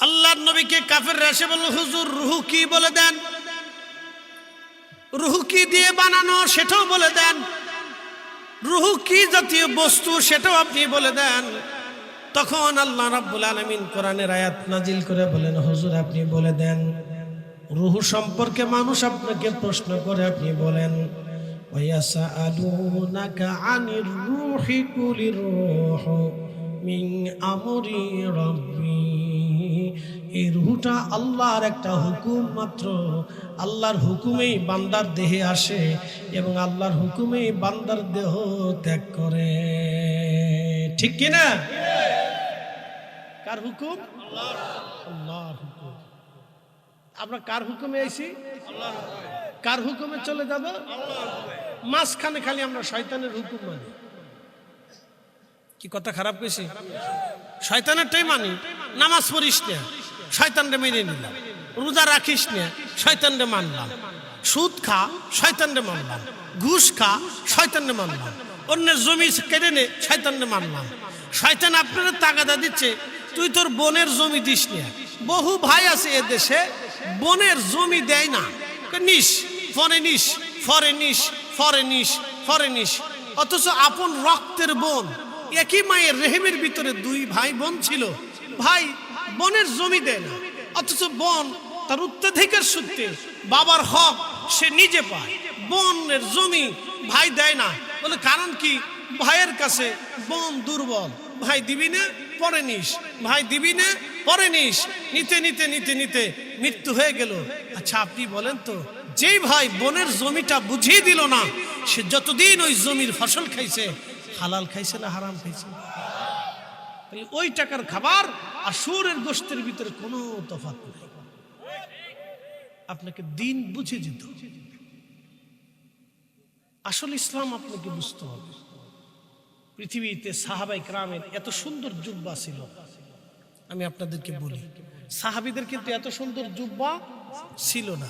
আল্লাহর নবীকে কাফেররা এসে বলল, হুজুর রুহ কি বলে দেন, রুহ কি দিয়ে বানানো সেটাও বলে দেন, রুহ কি জাতীয় বস্তু সেটাও আপনি বলে দেন। তখন আল্লাহ রাব্বুল আলামিন কোরআনের আয়াত নাজিল করে বলেন, হুজুর আপনি বলে দেন, রুহ সম্পর্কে মানুষ আপনাকে প্রশ্ন করে আপনি বলেন, ওয়ায়াসআলুনাকা আনির রূহি কুলির রূহু মিন আমরি রাব্বি। এই রুহটা আল্লাহর একটা হুকুম মাত্র, আল্লাহর হুকুমেই বান্দার দেহে আসে এবং আল্লাহর হুকুমেই বান্দার দেহ ত্যাগ করে। ঠিক কি না? কার হুকুম? আল্লাহর হুকুম। আমরা কার হুকুমে আইছি? কার হুকুমে চলে যাব? মাঝখানে খালি আমরা শয়তানের হুকুম মানি। কি কথা খারাপ কইছি? শয়তানেরটাই মানি। নামাজ পড়িস না, শয়তানরে মেনে নিলাম। রোজা রাখিস না, শয়তানরে মানলাম। সুদ খা, শয়তানরে মানলাম। ঘুষ খা, শয়তানরে মানলাম। অন্যের জমি কেড়ে নে, শয়তানরে মানলাম। শয়তান আপনারা তাগাদা দিচ্ছে, তুই তোর বোনের জমি দিস না। বহু ভাই আছে এ দেশে বোনের জমি দেয় না, নিস ফরে নিস, ফরে নিস, ফরে নিস, ফরে নিস। অথচ আপন রক্তের বোন, একই মায়ের রেহেমের ভিতরে দুই ভাই বোন ছিল, ভাই বোনের জমি দেয় না, অথচ বোন তার উত্তরাধিকার সূত্রে বাবার হক সে নিজে পায়, বোনের জমি ভাই দেয় না। বলে কারণ কি? ভাইয়ের কাছে বোন দুর্বল, ভাই দিবি না পরে নিস, ভাই দিবি না পরে নিস, নিতে নিতে নিতে নিতে মৃত্যু হয়ে গেল। আচ্ছা আপনি বলেন তো, যেই ভাই বোনের জমিটা বুঝিয়ে দিল না, সে যতদিন ওই জমির ফসল খাইছে, হালাল খাইছে না হারাম খাইছে? ওই টাকার খাবার আর শুয়োরের গোশতের ভিতরে কোনো তফাৎ নেই। আপনাকে দিন বুঝে যেত। আসল ইসলাম আপনাকে বুঝতে হবে। পৃথিবীতে সাহাবায়ে কেরামের এত সুন্দর জুব্বা ছিল। আমি আপনাদেরকে বলি, সাহাবীদের কিন্তু এত সুন্দর জুব্বা ছিল না,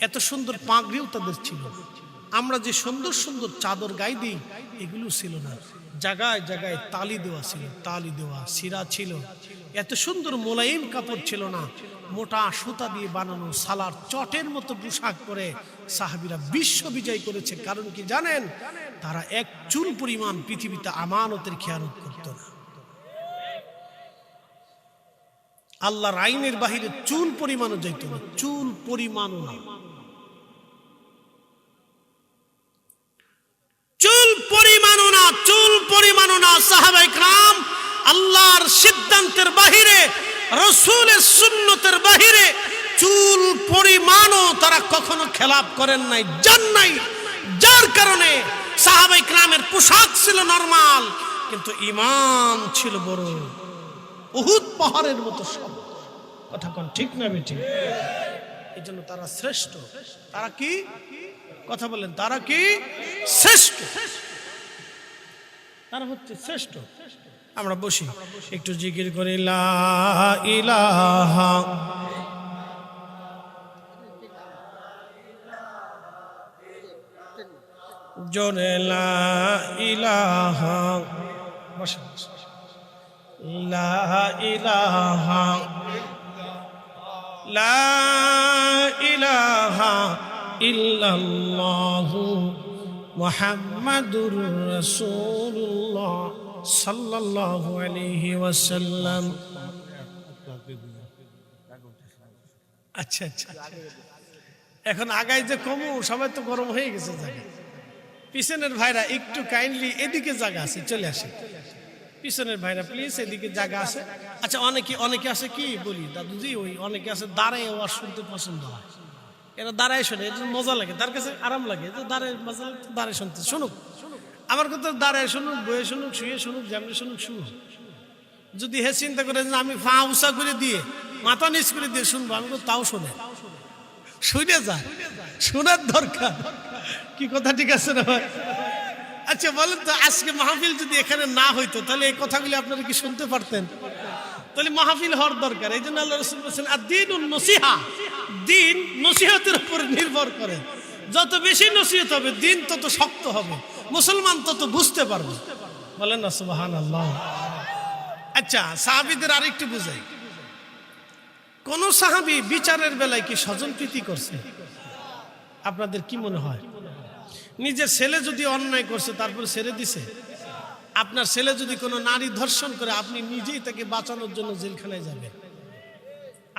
এত সুন্দর পাগড়িও তাদের ছিল। আমরা যে সুন্দর সুন্দর চাদর গায়ে দিই, এগুলো ছিল না। জায়গায় জায়গায় তালি দেওয়া ছিল, তালি দেওয়া সিরা ছিল। এত সুন্দর মোলায়েম কাপড় ছিল না, মোটা সুতা দিয়ে বানানো সালার চটের মতো পোশাক পরে সাহাবীরা বিশ্ব বিজয় করেছে। কারণ কি জানেন? তারা এক চুল পরিমাণ পৃথিবীতে আমানতের খেয়ানত করত না। আল্লাহর আইনের বাহিরে চুল পরিমাণও যাইত না, চুল পরিমাণও না, চুল পরিমাণও না, চুল পরিমাণও না। সাহাবায়ে কেরাম আল্লাহর সিদ্ধান্তের বাহিরে, রাসূলের সুন্নতের বাহিরে চুল পরিমাণও তারা কখনো খেলাপ করেন নাই, জান নাই। যার কারণে সাহাবায়ে কেরামের পোশাক ছিল নরমাল, কিন্তু ঈমান ছিল বড় উহুদ পাহাড়ের মতো শক্ত। কথা কোন ঠিক না বেঠিক? এই জন্য তারা শ্রেষ্ঠ। তারা কি? কথা বলেন, তারা কি শ্রেষ্ঠ? তারা হচ্ছে শ্রেষ্ঠ। আমরা বসি একটু জিকির করি, লা ইলাহা জোরে লা ইলাহা, বসে লা ইলাহা, লা ইলাহা ইল্লাল্লাহু মুহাম্মাদুর রাসূলুল্লাহ সাল্লাল্লাহু আলাইহি ওয়াসাল্লাম। আচ্ছা আচ্ছা, এখন আগাই যে কমু, সবাই তো গরম হয়ে গেছে জায়গা। পিছনের ভাইরা একটু কাইন্ডলি, এদিকে জায়গা আছে, চলে আসে। পিছনের ভাইরা প্লিজ, এদিকে জায়গা আছে। আচ্ছা, অনেকে আছে কি বলি দাদুজি, ওই অনেকে আছে দাঁড়ায় ওয়াজ শুনতে পছন্দ হয়। এরা দাঁড়ায় শোনে, এটা মজা লাগে, তার কাছে আরাম লাগে। দাঁড়ায় মজা লাগে, দাঁড়ায় শুনতে শুনুক। আমার কথা দাঁড়ায় শুনুক, বয়ে শুনুক, শুয়ে শুনুক, যেমনি শুনুক শুনুক। যদি হে চিন্তা করে যে আমি ফা উঁচা করে দিয়ে মাথা নিচ করে দিয়ে শুনবো, আমি তো তাও শোনে, শুনে যায়, শোনার দরকার। কি কথা ঠিক আছে না ভাই? আচ্ছা বলেন তো, আজকে মাহফিল যদি এখানে না হইতো, তাহলে এই কথাগুলি আপনারা কি শুনতে পারতেন? তাহলে মাহফিল হওয়ার দরকার। এই জন্য আল্লাহ রাসূল বলেছেন, আদ-দীনুন নসিহা, দিন নসিহতের উপর নির্ভর করে। যত বেশি নসিহত হবে, দিন তত শক্ত হবে, মুসলমান তত বুঝতে পারবে। বলেন না সুবহানাল্লাহ। আচ্ছা, সাহাবীদের আরেকটু বুঝাই। কোন সাহাবী বিচারের বেলায় কি স্বজনপ্রীতি করছে? আপনাদের কি মনে হয়? নিজের ছেলে যদি অন্যায় করছে তারপর ছেড়ে দিছে? আপনার ছেলে যদি কোনো নারী ধর্ষণ করে আপনি নিজেই তাকে বাঁচানোর জন্য জেলখানায় যাবেন,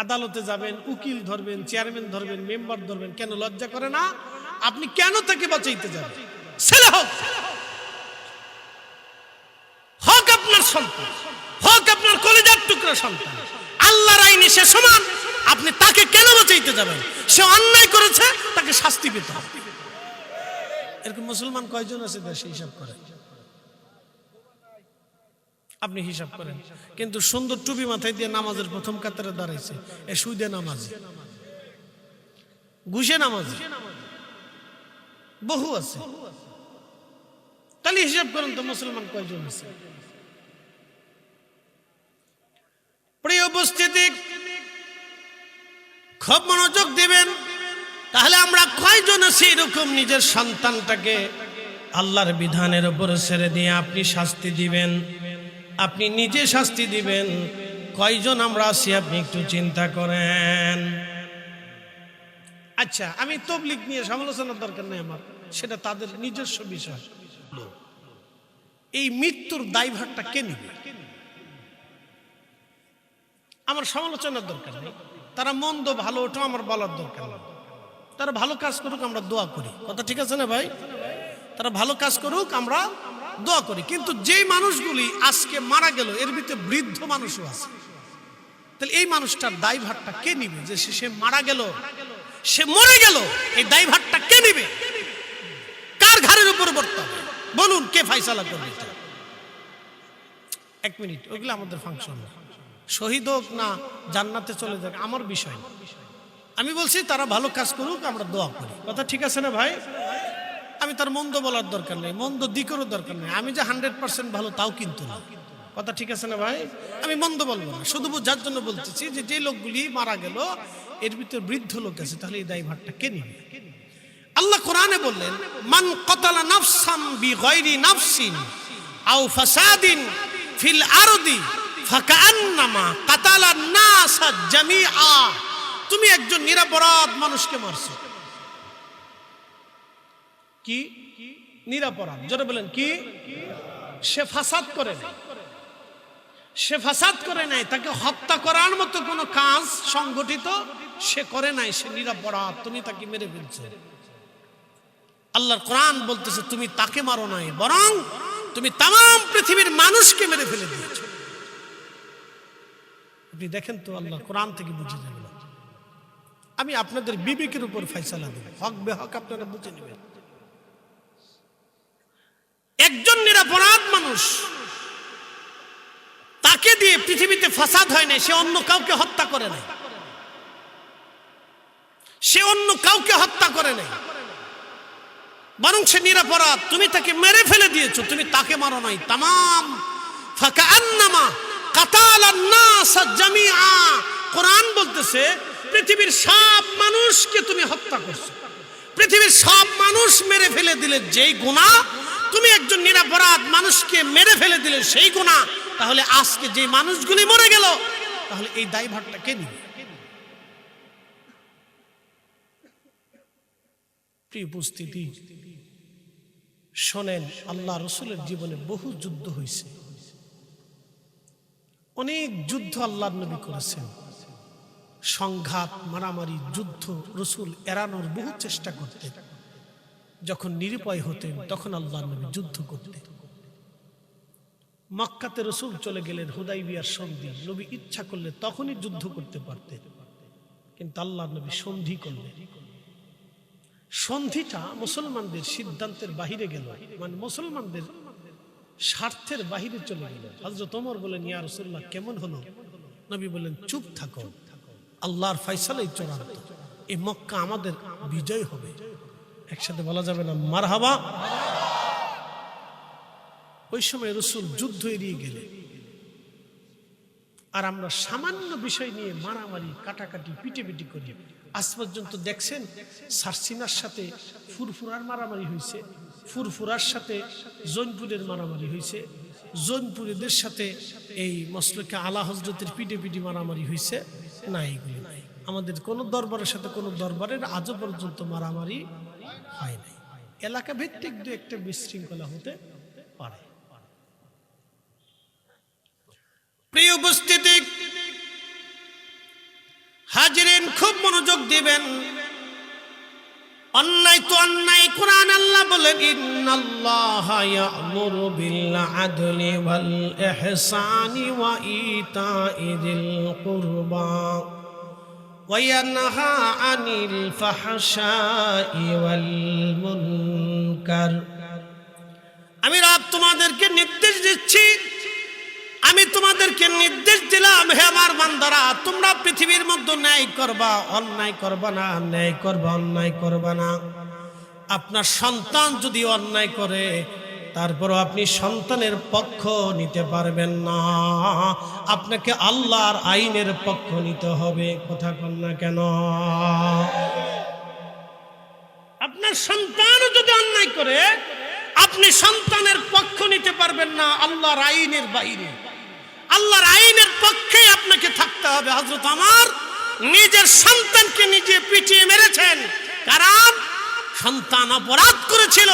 আদালতে যাবেন, উকিল ধরবেন, চেয়ারম্যান ধরবেন, মেম্বার ধরবেন, কেন লজ্জা করে না? আপনি কেন তাকে বাঁচাইতে যাবেন? ছেলে হোক, হোক আপনার সন্তান, হোক আপনার কলিজার টুকরা সন্তান, আল্লাহর আইনে সে সমান। আপনি তাকে কেন বাঁচাইতে যাবেন? সে অন্যায় করেছে, তাকে শাস্তি পেতে হবে। এরকম মুসলমান কয়জন আছে দেশে? হিসাব করেন, আপনি হিসাব করেন। কিন্তু সুন্দর টুপি মাথায় দিয়ে নামাজের প্রথম কাতারে দাঁড়াইছে, এ সুদে নামাজি, ঘুষে নামাজি বহু আছে। তাহলে হিসাব করেন তো মুসলমান কয়জন আছে? প্রিয় উপস্থিতি, খুব মনোযোগ দিবেন। তাহলে আমরা কয়জন আছি এরকম নিজের সন্তানটাকে আল্লাহর বিধানের উপর ছেড়ে দিয়ে আপনি শাস্তি দিবেন, আপনি নিজে শাস্তি দিবেন? কয়জন আমরা আছি আপনি একটু চিন্তা করেন। আচ্ছা, আমি তাবলীগ নিয়ে সমালোচনার দরকার নেই আমার, সেটা তাদের নিজস্ব বিষয়। এই মৃত্যুর দায়ভারটা কে নিবে? আমার সমালোচনার দরকার নেই। তারা মন্দ ভালো ওটা আমার বলার দরকার নেই। তারা ভালো কাজ করুক, আমরা দোয়া করি। কথা ঠিক আছে না ভাই? তারা ভালো কাজ করুক, আমরা দোয়া করি। কিন্তু যেই মানুষগুলি আজকে মারা গেল, এর ভিতরে বৃদ্ধ মানুষও আছে। তাহলে এই মানুষটার দায়ভারটা কে নিবে? যে সে মারা গেল, সে মরে গেল, এই দায়ভারটা কে নিবে? কার ঘাড়ের উপর বর্তা? বলুন, কে ফাইসালা করবে? এক মিনিট, ওইগুলো আমাদের ফাংশন না। শহীদ হোক না জান্নাতে চলে যাক আমার বিষয় না। আমি বলছি তারা ভালো কাজ করুক, আমরা দোয়া করি। কথা ঠিক আছে না ভাই? আমি তার মন্দ বলার দরকার নেই, মন্দ দিকেরও দরকার নেই। আমি যে 100% ভালো তাও কিন্তু না। কথা ঠিক আছে না ভাই? আমি মন্দ বলবো না, শুধু যার জন্য বলতেছি যে যে লোকগুলি মারা গেল এর ভিতরে বৃদ্ধ লোক আছে, তাহলে এই দায়ভারটা কে নিবে? আল্লাহ কোরআনে বললেন, মান কতালা নাফসাম বিগাইরি নাফসিন আও ফাসাদিন ফিল আরদি ফাকান্নামা কাতালান নাস জামিআ। তুমি একজন নিরপরাধ মানুষকে মারছো। কি নিরপরাধ? জোরে বলেন কি? সে ফাসাদ করে নাই, সে ফাসাদ করে নাই, তাকে হত্যা করার মতো কোনো কাজ সংগঠিত সে করে নাই, সে নিরপরাধ, তুমি তাকে মেরে ফেলছো। আল্লাহর কোরআন বলতেছে তুমি তাকে মারো নাই, বরং তুমি তাম পৃথিবীর মানুষকে মেরে ফেলে দিয়েছো। আপনি দেখেন তো, আল্লাহ কোরআন থেকে বুঝে যাবেন। আমি আপনাদের বিবেকের উপর ফয়সালা দেব, হক বেহক আপনারা বুঝে নেবেন। একজন নিরপরাধ মানুষ, তাকে দিয়ে পৃথিবীতে ফাসাদ হয় না, সে অন্য কাউকে হত্যা করে নাই, সে অন্য কাউকে হত্যা করে নাই, বরং সে নিরপরাধ, তুমি তাকে মেরে ফেলে দিয়েছো, তুমি তাকে মারো নাই। তামাম ফাকান্নামা কাতালান নাস জামিআ। কোরআন বলতেছে পৃথিবীর সব মানুষকে তুমি হত্যা করছো, পৃথিবীর সব মানুষ মেরে ফেলে দিলে যেই গুনাহ, তুমি একজন নিরপরাধ মানুষকে মেরে ফেলে দিলে সেই গুনাহ। তাহলে আজকে যে মানুষগুলি মরে গেল, তাহলে এই দায়ভারটা কে নিবে? প্রিয় উপস্থিতি, শোনেন, আল্লাহ রসুলের জীবনে বহু যুদ্ধ হয়েছে, অনেক যুদ্ধ আল্লাহর নবী করেছেন। সংঘাত, মারামারি, যুদ্ধ রসুল এড়ানোর বহু চেষ্টা করতেন। যখন নিরুপায় হতেন তখন আল্লাহর নবী যুদ্ধ করতেন। মক্কাতে রসুল চলে গেলেন, হুদাইবিয়ার সন্ধি, নবী ইচ্ছা করলে তখনই যুদ্ধ করতে পারতেন, কিন্তু আল্লাহর নবী সন্ধি করলেন। সন্ধিটা মুসলমানদের সিদ্ধান্তের বাহিরে গেল, মানে মুসলমানদের স্বার্থের বাহিরে চলে গেল। হযরত ওমর বলেন, ইয়া রাসূলুল্লাহ কেমন হলো? নবী বলেন, চুপ থাকো, আল্লাহর ফয়সালাই চূড়ান্ত, এই মক্কা আমাদের বিজয় হবে। একসাথে বলা যাবে না মারহাবা? ওই সময় রাসূল যুদ্ধ এড়িয়ে গেলেন, আর আমরা সামান্য বিষয় নিয়ে মারামারি, কাটাকাটি, পিটিপিটি করি। আজ পর্যন্ত দেখছেন সারসিনার সাথে ফুরফুরার মারামারি হয়েছে, ফুরফুরার সাথে জৈনপুরের মারামারি হয়েছে, জৈনপুরীদের সাথে এই মসলকে আলা হজরতের পিটিপিটি মারামারি হয়েছে। না, এগুলি নাই। আমাদের কোন দরবারের সাথে কোন দরবারের আজও পর্যন্ত মারামারি হয় নাই। এলাকা ভিত্তিক দু একটা বিশৃঙ্খলা হতে পারে। প্রিয় উপস্থিতি, হাজিরিন খুব মনোযোগ দিবেন। অন্যায় তো অন্যায়। কোরআন আল্লাহ বলেন, ইন্নাল্লাহা ইয়া'মুরু বিল আদলি ওয়াল ইহসানি ওয়া ইতা'i যিল কুরবা ওয়া ইয়ানহা আনিল ফাহশাই ওয়াল মুনকার। আমি রব তোমাদেরকে নির্দেশ দিচ্ছি, আমি তোমাদেরকে নির্দেশ দিলাম, হে আমার বান্দারা, তোমরা পৃথিবীর মধ্যে ন্যায় করবা, অন্যায় করবা না। ন্যায় করবা, অন্যায় করবা না। আপনার সন্তান যদি অন্যায় করে, তারপরও আপনি সন্তানের পক্ষ নিতে পারবেন না। আপনাকে আল্লাহর আইনের পক্ষ নিতে হবে। কথা বল না কেন? আপনার সন্তান যদি অন্যায় করে, আপনি সন্তানের পক্ষ নিতে পারবেন না আল্লাহর আইনের বাইরে। আল্লাহর আইনের পক্ষে আপনাকে থাকতে হবে। হযরত ওমর নিজের সন্তানকে নিজে পিটিয়ে মেরেছেন, কারণ সন্তান অপরাধ করেছিল,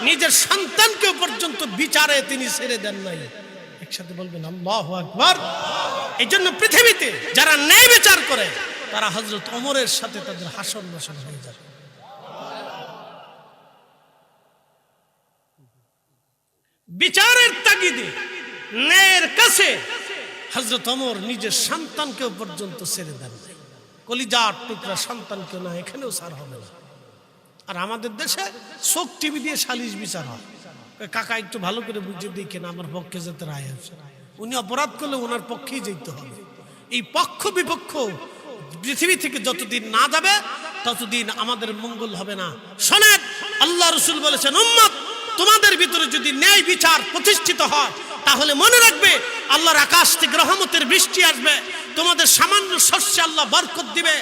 নিজের সন্তানকে পর্যন্ত বিচারে তিনি ছেড়ে দেন নাই। একসাথে বলবেন আল্লাহু আকবার। এই জন্য পৃথিবীতে যারা ন্যায় বিচার করে, তারা হযরত ওমরের সাথে তাদের হাসর নাসর হয়ে যাবে। বিচারের তাগিদে ন্যায়ের কাছে হযরত ওমর নিজের সন্তানকেও পর্যন্ত ছেড়ে দেন নাই। কলিজার টুকরা সন্তানকে না, এখানেও ছাড় হবে না। আর আমাদের দেশে চোখ টিভি দিয়ে সালিশ বিচার হয়। কাকা একটু ভালো করে বুঝে দেখেন, আমার পক্ষে যেতে রায় আছে। উনি অপরাধ করলে ওনার পক্ষেই যেতে হবে। এই পক্ষ বিপক্ষ পৃথিবী থেকে যতদিন না যাবে, ততদিন আমাদের মঙ্গল হবে না। শোনেন, আল্লাহ রাসূল বলেছেন, উম্মত, তোমাদের ভিতরে যদি ন্যায় বিচার প্রতিষ্ঠিত হয়, তাহলে মনে রাখবে আল্লাহর আকাশ থেকে রহমতের বৃষ্টি আসবে, তোমাদের সামান্য শস্যে আল্লাহ বরকত দিবে।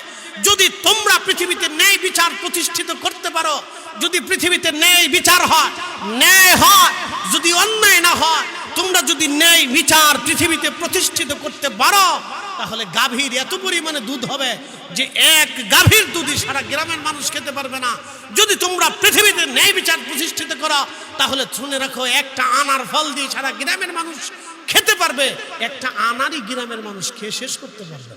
যদি তোমরা পৃথিবীতে ন্যায় বিচার প্রতিষ্ঠিত করতে পারো, যদি পৃথিবীতে ন্যায় বিচার হয়, ন্যায় হয়, যদি অন্যায় না হয়, তোমরা যদি ন্যায় বিচার পৃথিবীতে প্রতিষ্ঠিত করতে পারো, তাহলে গাভীর এত পরিমাণে দুধ হবে যে এক গাভীর দুধই সারা গ্রামের মানুষ খেতে পারবে না। যদি তোমরা পৃথিবীতে ন্যায় বিচার প্রতিষ্ঠিত করো, তাহলে শুনে রাখো, একটা আনার ফল দিয়ে সারা গ্রামের মানুষ খেতে পারবে, একটা আনারই গ্রামের মানুষ খেয়ে শেষ করতে পারবে।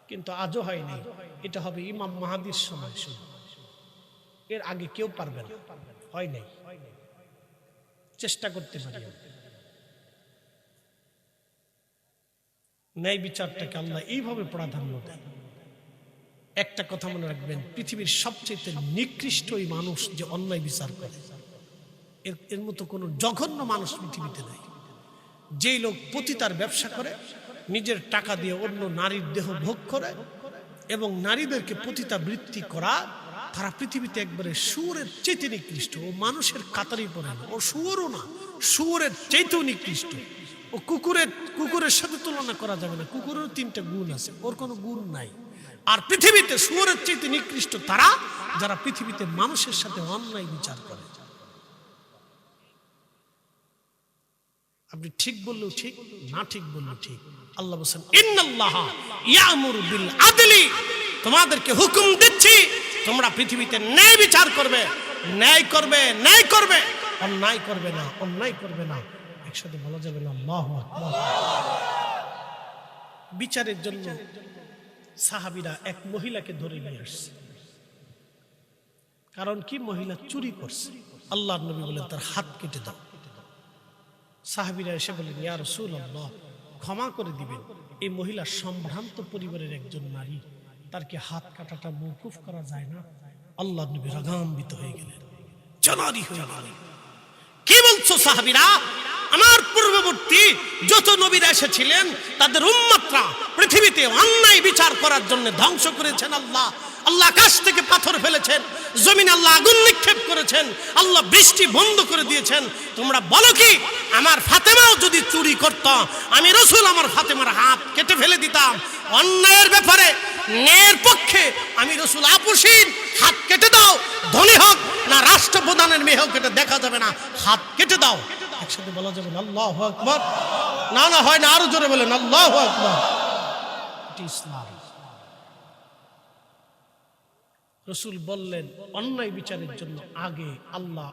কিন্তু আজও হয়নি। এটা হবে ইমাম মাহদীর সময়, এর আগে কেউ পারবে না। হয় নাই, চেষ্টা করতে পারি। ন্যায় বিচারটাকে আল্লাহ এইভাবে প্রাধান্য দেয়। একটা কথা মনে রাখবেন, পৃথিবীর সবচেয়ে নিকৃষ্ট ওই মানুষ যে অন্যায় বিচার করে, এর মতো কোনো জঘন্য মানুষ পৃথিবীতে নেই। যেই লোক পতিতার ব্যবসা করে, নিজের টাকা দিয়ে অন্য নারীর দেহ ভোগ করে এবং নারীদেরকে পতিতা বৃত্তি করা, তারা পৃথিবীতে একবারে শুয়োরের চাইতে নিকৃষ্ট। ও মানুষের কাতারই পড়ে না, ও শুয়োরও না, শুয়োরের চাইতেও নিকৃষ্ট। ও কুকুরের সাথে তুলনা করা যাবে না। কুকুরের 3টা গুণ আছে, ওর কোনো গুণ নাই। আর পৃথিবীতে শুয়োরের চাইতে নিকৃষ্ট তারা, যারা পৃথিবীতে মানুষের সাথে অন্যায় বিচার করে। আপনি ঠিক বললেও ঠিক, না ঠিক বললেও ঠিক। আল্লাহ বলেন, ইন্নাল্লাহা ইয়া'মুরু বিল আদলি, তোমাদেরকে হুকুম দিচ্ছি, তোমরা পৃথিবীতে ন্যায় বিচার করবে, ন্যায় করবে, ন্যায় করবে, অন্যায় করবে না, অন্যায় করবে না। একসাথে বলা যাবে না আল্লাহু আকবার। বিচারের জন্য সাহাবীরা এক মহিলাকে ধরে নিয়ে আসছে। কারণ কি? মহিলা চুরি করছে। আল্লাহর নবী বলেন, তার হাত কেটে দাও। সাহাবীরা এসে বলেন, ইয়া রাসূলুল্লাহ, ক্ষমা করে দিবেন, এই মহিলা সম্ভ্রান্ত পরিবারের একজন নারী, তার কি হাত কাটাটা মওকুফ করা যায় না? আল্লাহর নবী রাগান্বিত হয়ে গেলেন, জানারি হয়ে গেলেন। কি বলছো সাহাবীরা? আমার পূর্ববর্তী যত নবীরা এসেছিলেন, তাদের উম্মতরা পৃথিবীতে অন্যায় বিচার করার জন্য ধ্বংস করেছেন। আল্লাহ আকাশ থেকে পাথর ফেলেছেন, জমিনে আল্লাহ আগুন নিক্ষেপ করেছেন, আল্লাহ বৃষ্টি বন্ধ করে দিয়েছেন। তোমরা বলো কি, আমার ফাতেমাও যদি চুরি করত, আমি রাসূল আমার ফাতেমার হাত কেটে ফেলে দিতাম। অন্যায়ের ব্যাপারে ন্যায়ের পক্ষে আমি রাসূল আপোষহীন, হাত কেটে দাও। ধনী হোক না রাষ্ট্রপ্রধানের মেয়ে হোক, এটা দেখা যাবে না, হাত কেটে দাও। একসাথে বলা যাবে না আল্লাহু আকবার? না হয় না, আরো জোরে বলেন আল্লাহু আকবার। এটি ইসলাম। রাসূল বললেন অন্যায় বিচারের জন্য আগে আল্লাহ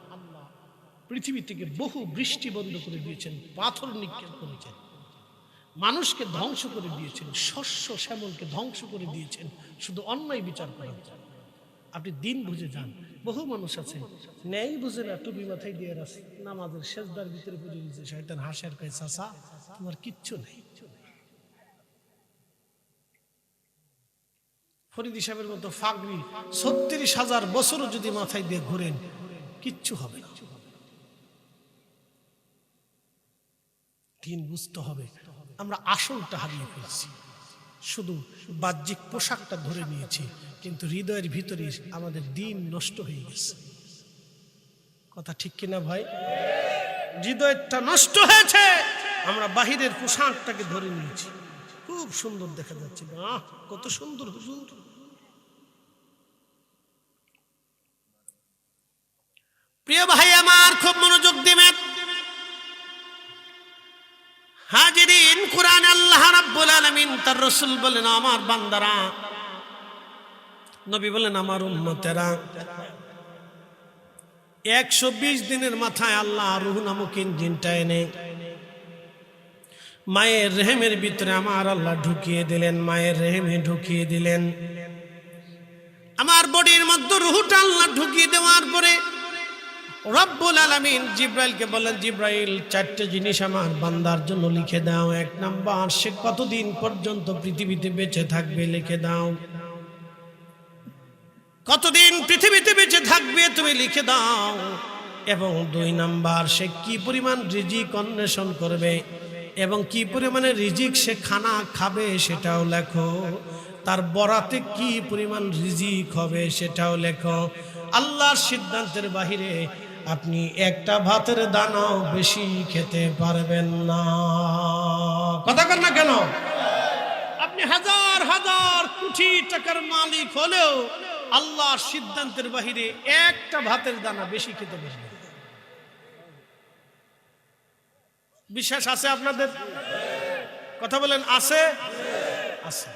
পৃথিবী থেকে বহু বৃষ্টি বন্ধ করে দিয়েছেন, পাথর নিক্ষেপ করেছেন, মানুষকে ধ্বংস করে দিয়েছেন, শস্য শ্যামলকে ধ্বংস করে দিয়েছেন শুধু অন্যায় বিচার করার জন্য। আপনি দিন বুঝে যান। বহু মানুষ আছে ন্যায় বুঝে না, টুপি মাথায় দিয়ে রাখে, নামাজের সেজদার ভিতরে পুজো দিচ্ছে, শয়তান হাসের কয় চাচা তোমার কিচ্ছু নেই। ফরিদি সাহেবের মতো ফাগরি ৩৬,০০০ বছরও যদি মাথায় দিয়ে ঘুরেন কিচ্ছু হবে না। দিন বুঝতে হবে। আমরা আসলটা হারিয়ে ফেলছি, শুধু বাহ্যিক পোশাকটা ধরে নিয়েছি, কিন্তু হৃদয়ের ভিতরে আমাদের দিন নষ্ট হয়ে গেছে। কথা ঠিক কিনা ভাই? হৃদয়টা নষ্ট হয়েছে, আমরা বাহিরের পোশাকটাকে ধরে নিয়েছি। খুব সুন্দর দেখা যাচ্ছে, বাহ কত সুন্দর হুজুর। প্রিয় ভাই আমার, খুব মনোযোগ দিবেন। হাজিরিন, কুরআন আল্লাহ রাব্বুল আলামিন তার রাসূল বলেন আমার বান্দারা, নবী বলেন আমার উম্মতেরা, 120 দিনের মাথায় আল্লাহ রূহ নামক ইঞ্জিনটা এনে মায়ের রেহেমের ভিতরে আমার আল্লাহ ঢুকিয়ে দিলেন, মায়ের রেহেমে ঢুকিয়ে দিলেন। আমার বডির মধ্যে রূহটা আল্লাহ ঢুকিয়ে দেওয়ার পরে রব্বুল আলামিন জিব্রাইলকে বলেন, জিব্রাইল 4টে জিনিস আমার বান্দার জন্য লিখে দাও। 1 নাম্বার, সে কতদিন পর্যন্ত পৃথিবীতে বেঁচে থাকবে লিখে দাও। কতদিন পৃথিবীতে বেঁচে থাকবে তুমি লিখে দাও। এবং 2 নাম্বার, সে কি পরিমাণ রিজিক অন্বেষণ করবে এবং কি পরিমাণে রিজিক সে খানা খাবে সেটাও লেখো। তার বরাতে কি পরিমাণ রিজিক হবে সেটাও লেখো। আল্লাহর সিদ্ধান্তের বাহিরে আপনি একটা ভাতের দানাও বেশি খেতে পারবেন না। কথা কর না কেন? আপনি হাজার হাজার কোটি টাকার মালিক হলেও আল্লাহর সিদ্ধান্তের বাহিরে একটা ভাতের দানা বেশি খেতে পারবেন। বিশ্বাস আছে আপনাদের? কথা বলেন আছে? আছে।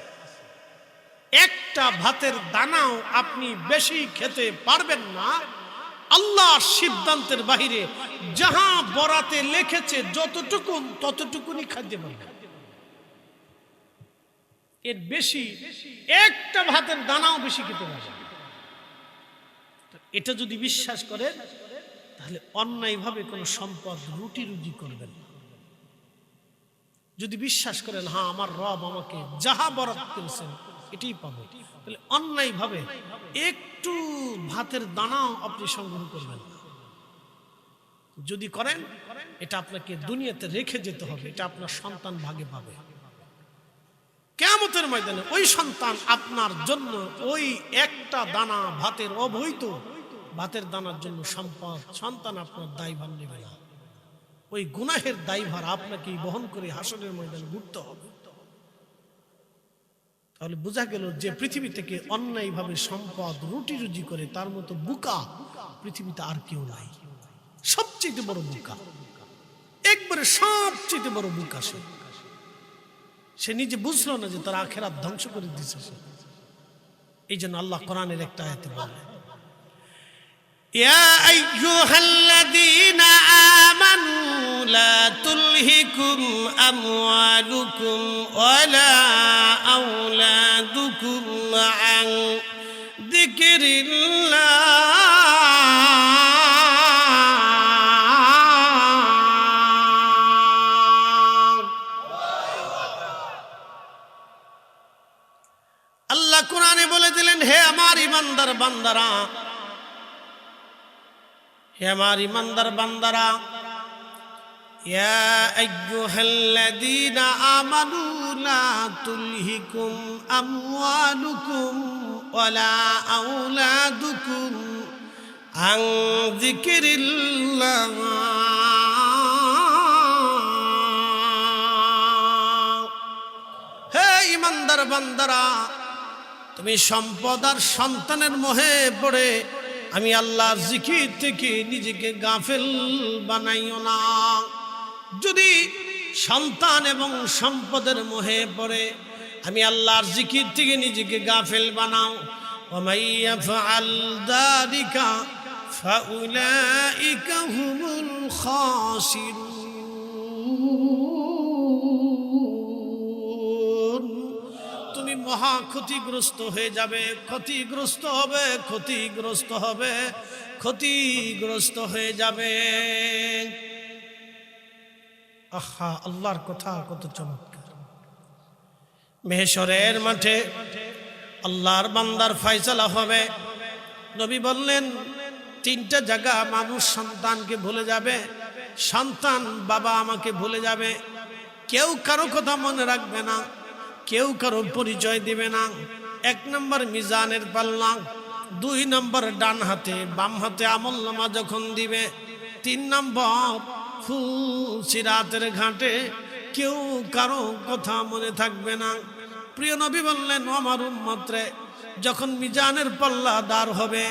একটা ভাতের দানাও আপনি বেশি খেতে পারবেন না আল্লাহর সিদ্ধান্তের বাহিরে। যাহা বরাতে লিখেছে যতটুকু ততটুকুনি খাদ্য পারবেন, এর বেশি একটা ভাতের দানাও বেশি খেতে পারবেন। এটা যদি বিশ্বাস করেন তাহলে অন্যায়ভাবে কোনো সম্পদ রুটি রুজি করবেন না। যদি বিশ্বাস করেন হ্যাঁ আমার রব আমাকে যাহা বরাত করেছেন এটাই পাবো, তাহলে অন্যায়ভাবে একটু ভাতের দানাও আপনি সংগ্রহ করবেন না। যদি করেন এটা আপনাকে দুনিয়াতে রেখে যেতে হবে, এটা আপনার সন্তান ভাগে পাবে। কিয়ামতের ময়দানে ওই সন্তান আপনার জন্য ওই একটা দানা ভাতের অবৈধ ভাতের দানার জন্য সন্তান আপনার দায়ভার নেবে না। ওই গুনাহের দায়ভার আপনাকে বহন করে হাসরের ময়দানে ঘুরতে হবে। তাহলে বোঝা গেল যে পৃথিবী থেকে অন্যায়ভাবে সম্পদ রুটি রুজি করে তার মতো বোকা পৃথিবীতে আর কেউ নাই। সবচেয়ে বড় বোকা, একবারে সবচেয়ে বড় বোকা সে নিজে বুঝলো না যে তার আখিরাত ধ্বংস করে দিয়েছে। এই জন্য আল্লাহ কোরআনের একটা আয়াতে বলেন, ইয়া আইয়ুহাল্লাযীনা আমানু লা তুলহিকুম আমওয়ালুকুম ওয়ালা আওলাদুকুম আন যিকরিল্লাহ। আল্লাহ কোরআনে বলে দিলেন, হে আমার ইমানদার বান্দারা, হে আমার ইমানদার বান্দারা, ইয়া আইয়ুহাল্লাযীনা আমানু লা তুলহিকুম আমওয়ালুকুম ওয়ালা আওলাদুকুম আন যিকরিল্লাহ। হে ইমানদার বান্দারা, তুমি সম্পদ আর সন্তানের মোহে পড়ে আমি আল্লাহর জিকির থেকে নিজেকে গাফেল বানাইও না। যদি সন্তান এবং সম্পদের মোহে পড়ে আমি আল্লাহর জিকির থেকে নিজেকে গাফেল বানাও। ومن يفعل ذلك فأولئك هم الخاسرون। তুমি মহা ক্ষতিগ্রস্ত হয়ে যাবে, ক্ষতিগ্রস্ত হবে, ক্ষতিগ্রস্ত হবে, ক্ষতিগ্রস্ত হয়ে যাবে। আহা, আল্লাহর কথা কত চমৎকার। মেহেশরের মাঠে আল্লাহর বান্দার ফয়সালা হবে। নবী বললেন, তিনটা জায়গা মানুষ সন্তানকে ভুলে যাবে, সন্তান বাবা আমাকে ভুলে যাবে, কেউ কারো কথা মনে রাখবে না, কেউ কারো পরিচয় দিবে না। 1 নম্বর মিজানের পাল্লা, 2 নম্বর ডান হাতে বাম হাতে আমলনামা যখন দিবে, 3 নম্বর ফুলসিরাতের ঘাটে কেউ কারো কথা মনে থাকবে না। প্রিয় নবী বললেন, আমার উম্মতরে যখন মিজানের পাল্লা দাঁড় হবে,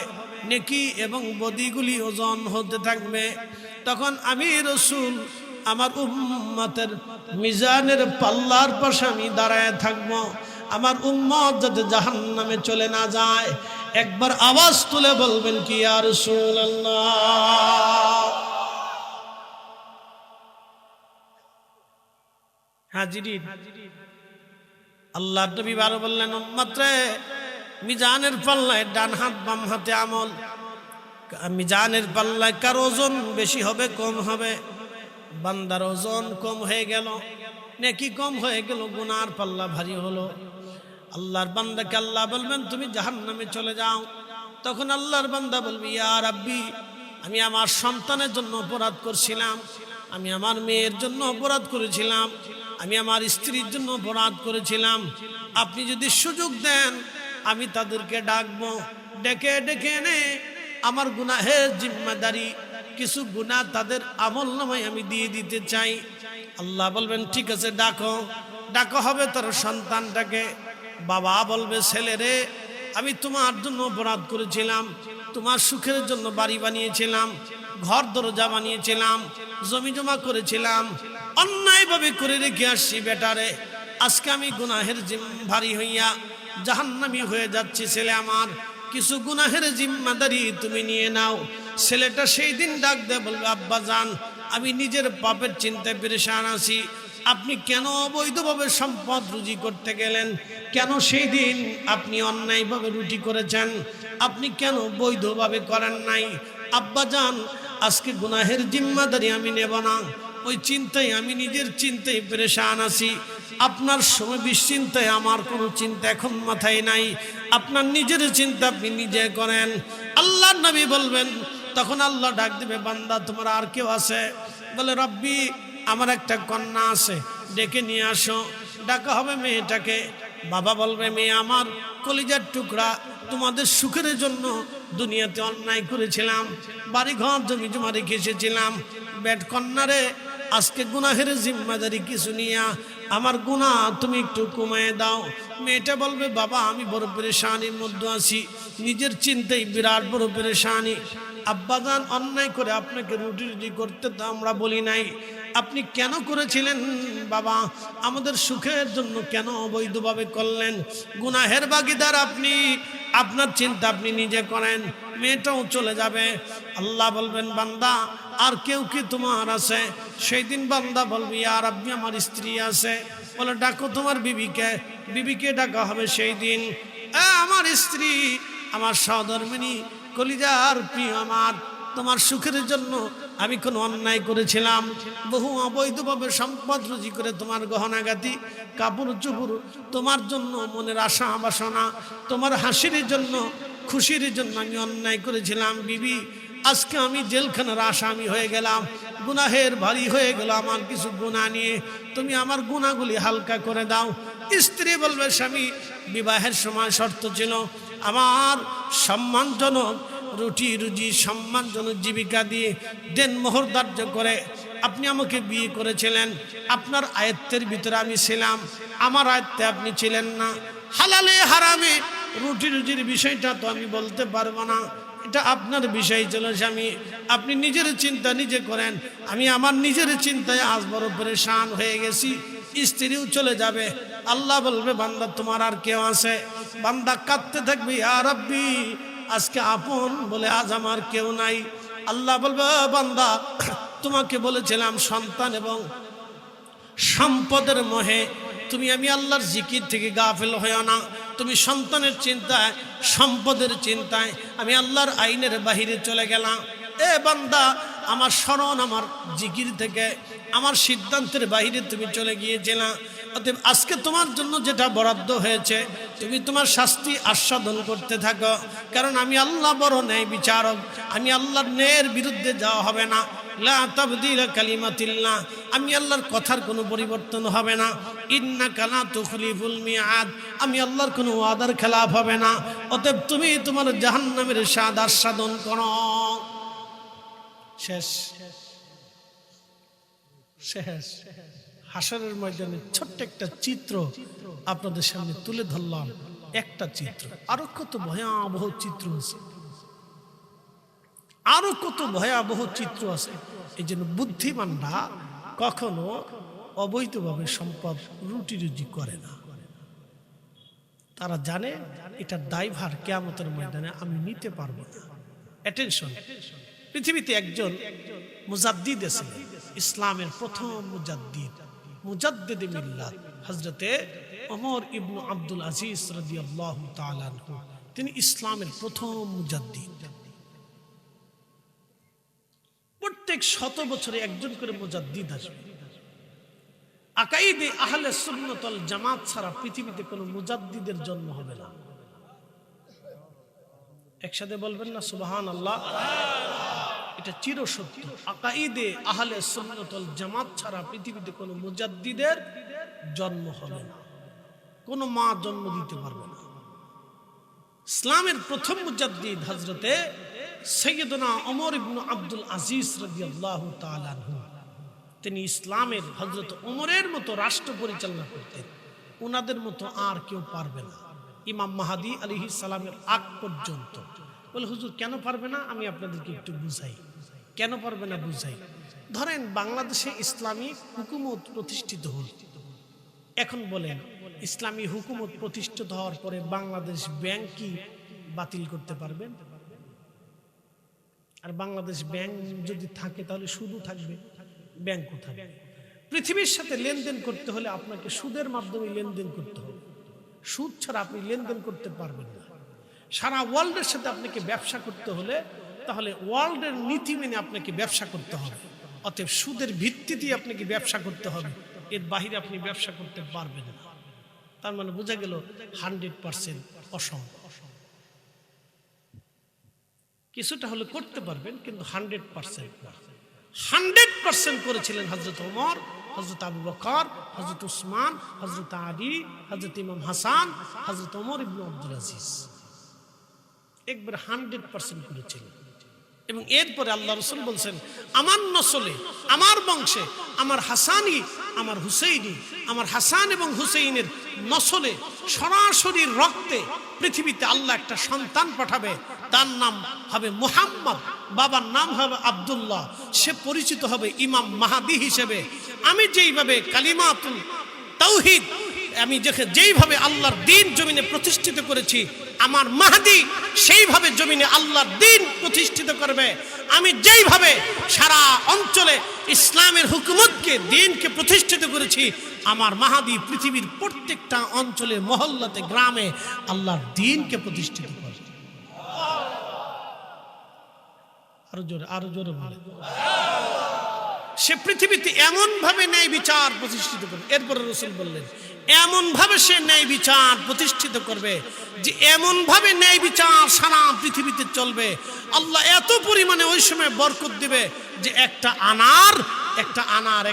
নেকি এবং বদিগুলি ওজন হতে থাকবে, তখন আমি রাসূল আমার উম্মতের মিজানের পাল্লার পাশে আমি দাঁড়ায় থাকবো। আমার উম্মত যাতে জাহান্নামে চলে না যায়, একবার আওয়াজ তুলে বলবেন কি ইয়া রাসূলুল্লাহ। হাজিরিন, আল্লাহর নবী বারো বললেন, উম্মতরে মিজানের পাল্লায় ডান হাত বাম হাতে আমল, মিজানের পাল্লায় কার ওজন বেশি হবে কম হবে? বান্দার ওজন কম হয়ে গেল, নেকি কম হয়ে গেল, গুনার পাল্লা ভারী হলো। আল্লাহর বান্দাকে আল্লাহ বলবেন, তুমি জাহান্নামে চলে যাও। তখন আল্লাহর বান্দা বলবে, ইয়া রাব্বি, আমি আমার সন্তানের জন্য অপরাধ করছিলাম, আমি আমার মেয়ের জন্য অপরাধ করেছিলাম, আমি আমার স্ত্রীর জন্য অপরাধ করেছিলাম। আপনি যদি সুযোগ দেন আমি তাদেরকে ডাকবো, ডেকে ডেকে এনে আমার গুনাহের জিম্মাদারি কিছু গুনাহ তাদের আমলনামায় আমি দিয়ে দিতে চাই। আল্লাহ বলবেন, ঠিক আছে, ডাকো। ডাকা হবে তার সন্তানটাকে। বাবা বলবে, ছেলে রে, আমি তোমার জন্য অপরাধ করেছিলাম, তোমার সুখের জন্য বাড়ি বানিয়েছিলাম, ঘর দরজা বানিয়েছিলাম, জমি জমা করেছিলাম, অন্যায়ভাবে করে রেখে আসছি বেটারে। আজকে আমি গুনাহের ভারী হইয়া জাহান্নামী হয়ে যাচ্ছি। ছেলে আমার, কিছু গুনাহের জিম্মাদারি তুমি নিয়ে নাও। ছেলেটা সেই দিন ডাক দেয়, বলবে, আব্বা জান, আমি নিজের পাপের চিন্তায় পেরেশান আছি। আপনি কেন অবৈধভাবে সম্পদ রুজি করতে গেলেন? কেন সেই দিন আপনি অন্যায়ভাবে রুটি করেছেন? আপনি কেন বৈধভাবে করেন নাই? আব্বা জান, আজকে গুনাহের জিম্মাদারি আমি নেব না। ওই চিন্তায়, আমি নিজের চিন্তায় পেরেশান আছি। আপনার সময় বিশ্চিন্তায় আমার কোনো চিন্তা এখন মাথায় নাই। আপনার নিজের চিন্তা আপনি নিজে করেন। আল্লাহর নবী বলবেন, তখন আল্লাহ ডাক দিবে, বান্দা তোমার আর কেউ আছে? বলে, রব্বি, আমার একটা কন্যা আছে, ডেকে নিয়ে আসো। ডাকা হবে মেয়েটাকে। বাবা বলবে, মেয়ে আমার, কলিজার টুকরা, তোমাদের সুখের জন্য দুনিয়াতে অন্যায় করেছিলাম, বাড়ি ঘর জমি জমা রেখে এসেছিলাম। বেট কন্যারে, আজকে গুনাহের জিম্মাদারি কিছু নিয়া আমার গুনাহ তুমি একটু কমিয়ে দাও। মেয়েটা বলবে, বাবা, আমি বড় পেরেশানির মধ্যে আছি, নিজের চিন্তায় বিরাট বড় পেরেশানি। আব্বাজান, অন্যায় করে আপনাকে রুটি রুটি করতে তো আমরা বলি নাই, আপনি কেন করেছিলেন বাবা? আমাদের সুখের জন্য কেন অবৈধভাবে করলেন? গুনাহের ভাগীদার আপনি, আপনার চিন্তা আপনি নিজে করেন। মেয়েটাও চলে যাবে। আল্লাহ বলবেন, বান্দা, আর কেউ কি তোমার আছে? সেই দিন বান্দা বলবি, ইয়া রাব্বি, আমার স্ত্রী আছে। বলে, ডাকো তোমার বিবিকে। বিবিকে ডাকা হবে সেই দিন, আমার স্ত্রী, আমার সহধর্মিনী, কলিজার প্রিয় আমার, তোমার সুখের জন্য আমি কোনো অন্যায় করেছিলাম, বহু অবৈধভাবে সম্পদ রুজি করে তোমার গহনাগাতি, কাপড় চুপড়, তোমার জন্য মনের আশা বাসনা, তোমার হাসির জন্য, খুশির জন্য আমি অন্যায় করেছিলাম। বিবি, আজকে আমি জেলখানার আসামি হয়ে গেলাম, গুনাহের ভারী হয়ে গেল আমার কিছু গুনাহ নিয়ে, তুমি আমার গুনাহগুলি হালকা করে দাও। স্ত্রী বলবে, স্বামী, বিবাহের সময় শর্ত ছিল আমার সম্মানজনক রুটি রুজি, সম্মানজনক জীবিকা দিয়ে দেনমোহর ধার্য করে আপনি আমাকে বিয়ে করেছিলেন। আপনার আয়ত্তের ভিতরে আমি ছিলাম, আমার আয়ত্তে আপনি ছিলেন না। হালালে হারামে রুটি রুজির বিষয়টা তো আমি বলতে পারবো না, এটা আপনার বিষয় ছিল স্বামী। আপনি নিজের চিন্তা নিজে করেন। আমি আমার নিজের চিন্তায় আজ বড় পরেশান হয়ে গেছি। স্ত্রীও চলে যাবে। আল্লাহ বলবে বান্দা তোমার আর কেউ আছে? বান্দা কাঁদতে থাকবে, ইয়া রাব্বি আজকে আপন বলে আজ আমার কেউ নাই। আল্লাহ বলবে বান্দা তোমাকে বলেছিলাম সন্তান এবং সম্পদের মোহে তুমি আমি আল্লাহর জিকির থেকে গাফিল হইও না। তুমি সন্তানের চিন্তায় সম্পদের চিন্তায় আমি আল্লাহর আইনের বাহিরে চলে গেলাম। এ বান্দা আমার স্মরণ আমার জিকির থেকে আমার সিদ্ধান্তের বাহিরে তুমি চলে গিয়েছিলা। অতএব আজকে তোমার জন্য যেটা বরাদ্দ হয়েছে তুমি তোমার শাস্তি আস্বাদন করতে থাকো, কারণ আমি আল্লাহ বড় ন্যায় বিচারক। আমি আল্লাহর ন্যায়ের বিরুদ্ধে যাওয়া হবে না। লা তাবদীলা কালিমাতিল্লাহ, আমি আল্লাহর কথার কোনো পরিবর্তন হবে না। ইন্নাকা লা তুখলিফুল মিআদ, আমি আল্লাহর কোনো ওয়াদার খেলাফ হবে না। অতএব তুমি তোমার জাহান্নামের স্বাদ আস্বাদন করো। শেষ শেষ। হাসরের ময়দানে ছোট্ট একটা চিত্র আপনাদের সামনে তুলে ধরলাম, একটা চিত্র। আরো কত ভয়াবহ চিত্র আছে, আরো কত ভয়াবহ চিত্র আছে। এই জন্য বুদ্ধিমানরা কখনো অবৈধভাবে সম্পদ রুটি রুজি করে না। তারা জানে এটার দায়ভার কিয়ামতের ময়দানে আমি নিতে পারবো না। অ্যাটেনশন, পৃথিবীতে একজন মুজাদ্দিদ ছিলেন, ইসলামের প্রথম মুজাদ্দিদ, মুজাদ্দিদে মিল্লাত হযরতে ওমর ইবনে আব্দুল আজিজ রাদিয়াল্লাহু তাআলা আনহু। তিনি ইসলামের প্রথম মুজাদ্দিদ। প্রত্যেক 100 বছরে একজন করে মুজাদ্দিদ আসবে। আকাইদে আহলে সুন্নাত ওয়াল জামাত ছাড়া পৃথিবীতে কোনো মুজাদ্দিদের জন্ম হবে না। একসাথে বলবেন না সুবহানাল্লাহ? এটা চিরসত্য। আকাইদে আহলে সুন্নাত ওয়াল জামাত ছাড়া পৃথিবীতে কোনো মুজাদ্দিদের জন্ম হবে না। কোনো মা জন্ম দিতে পারবে না। ইসলামের প্রথম মুজাদ্দিদ হযরতে সৈয়দনা ওমর ইবনে আব্দুল আজিজ রাদিয়াল্লাহু তাআলা আনহু। তিনি ইসলামের হযরত ওমরের মতো রাষ্ট্র পরিচালনা করতেন। ওনাদের মতো আর কেউ পারবে না ইমাম মাহদী আলাইহিস সালামের আগ পর্যন্ত। বলে হুজুর কেন পারবে না? আমি আপনাদেরকে একটু বুঝাই কেন পারবে না বুঝাই। ধরেন বাংলাদেশে ইসলামী হুকুমত প্রতিষ্ঠিত হল। এখন বলেন ইসলামী হুকুমত প্রতিষ্ঠিত হওয়ার পরে বাংলাদেশ ব্যাংক কি বাতিল করতে পারবেন? আর বাংলাদেশ ব্যাংক যদি থাকে তাহলে সুদও থাকবে, ব্যাংকও থাকবে। পৃথিবীর সাথে লেনদেন করতে হলে আপনাকে সুদের মাধ্যমে লেনদেন করতে হবে। সুদ ছাড়া আপনি লেনদেন করতে পারবেন না। সারা ওয়ার্ল্ডের সাথে আপনাকে ব্যবসা করতে হলে তাহলে ওয়ার্ল্ডের নীতি মেনে আপনাকে ব্যবসা করতে হবে। অতএব সুদের ভিত্তিতে আপনাকে ব্যবসা করতে হবে, এর বাহিরে আপনি ব্যবসা করতে পারবেন না। তার মানে বোঝা গেল 100% অসম্ভব। কিছুটা হলে করতে পারবেন কিন্তু 100% করেছিলেন হযরত ওমর, হযরত আবু বকর, হযরত উসমান, হযরত আলী, হযরত ইমাম হাসান, হযরত ওমর ইবনে আব্দুল আজিজ। একবার 100% করেছিলেন। এবং এরপরে আল্লাহ রাসূল বলছেন আমার নসলে আমার বংশে আমার হাসানি আমার হুসাইনি আমার হাসান এবং হুসাইনের নসলে সরাসরি রক্তে পৃথিবীতে আল্লাহ একটা সন্তান পাঠাবে। তার নাম হবে মুহাম্মদ, বাবার নাম হবে আব্দুল্লাহ। সে পরিচিত হবে ইমাম মাহদী হিসেবে। আমি যেইভাবে কালিমাতুল তাওহীদ আমি যেইভাবে আল্লাহর দ্বীন জমিনে প্রতিষ্ঠিত করেছি, আমার মাহদী সেইভাবে জমিনে আল্লাহর দ্বীন প্রতিষ্ঠিত করবে। আমি যেইভাবে সারা অঞ্চলে ইসলামের হুকুমতকে দ্বীনকে প্রতিষ্ঠিত করেছি, আমার মাহদী পৃথিবীর প্রত্যেকটা অঞ্চলে মহল্লাতে গ্রামে আল্লাহর দ্বীনকে প্রতিষ্ঠিত করবে। আরো জোরে বলে। সে পৃথিবীতে এমন ভাবে ন্যায় বিচার প্রতিষ্ঠিত করবে। এরপরে রাসূল বললেন এমন ভাবে সে ন্যায় বিচার প্রতিষ্ঠিত করবে যে এমন ভাবে ন্যায় বিচার সারা পৃথিবীতে চলবে। আল্লাহ এত পরিমাণে ওই সময় বরকত দিবে যে একটা আনার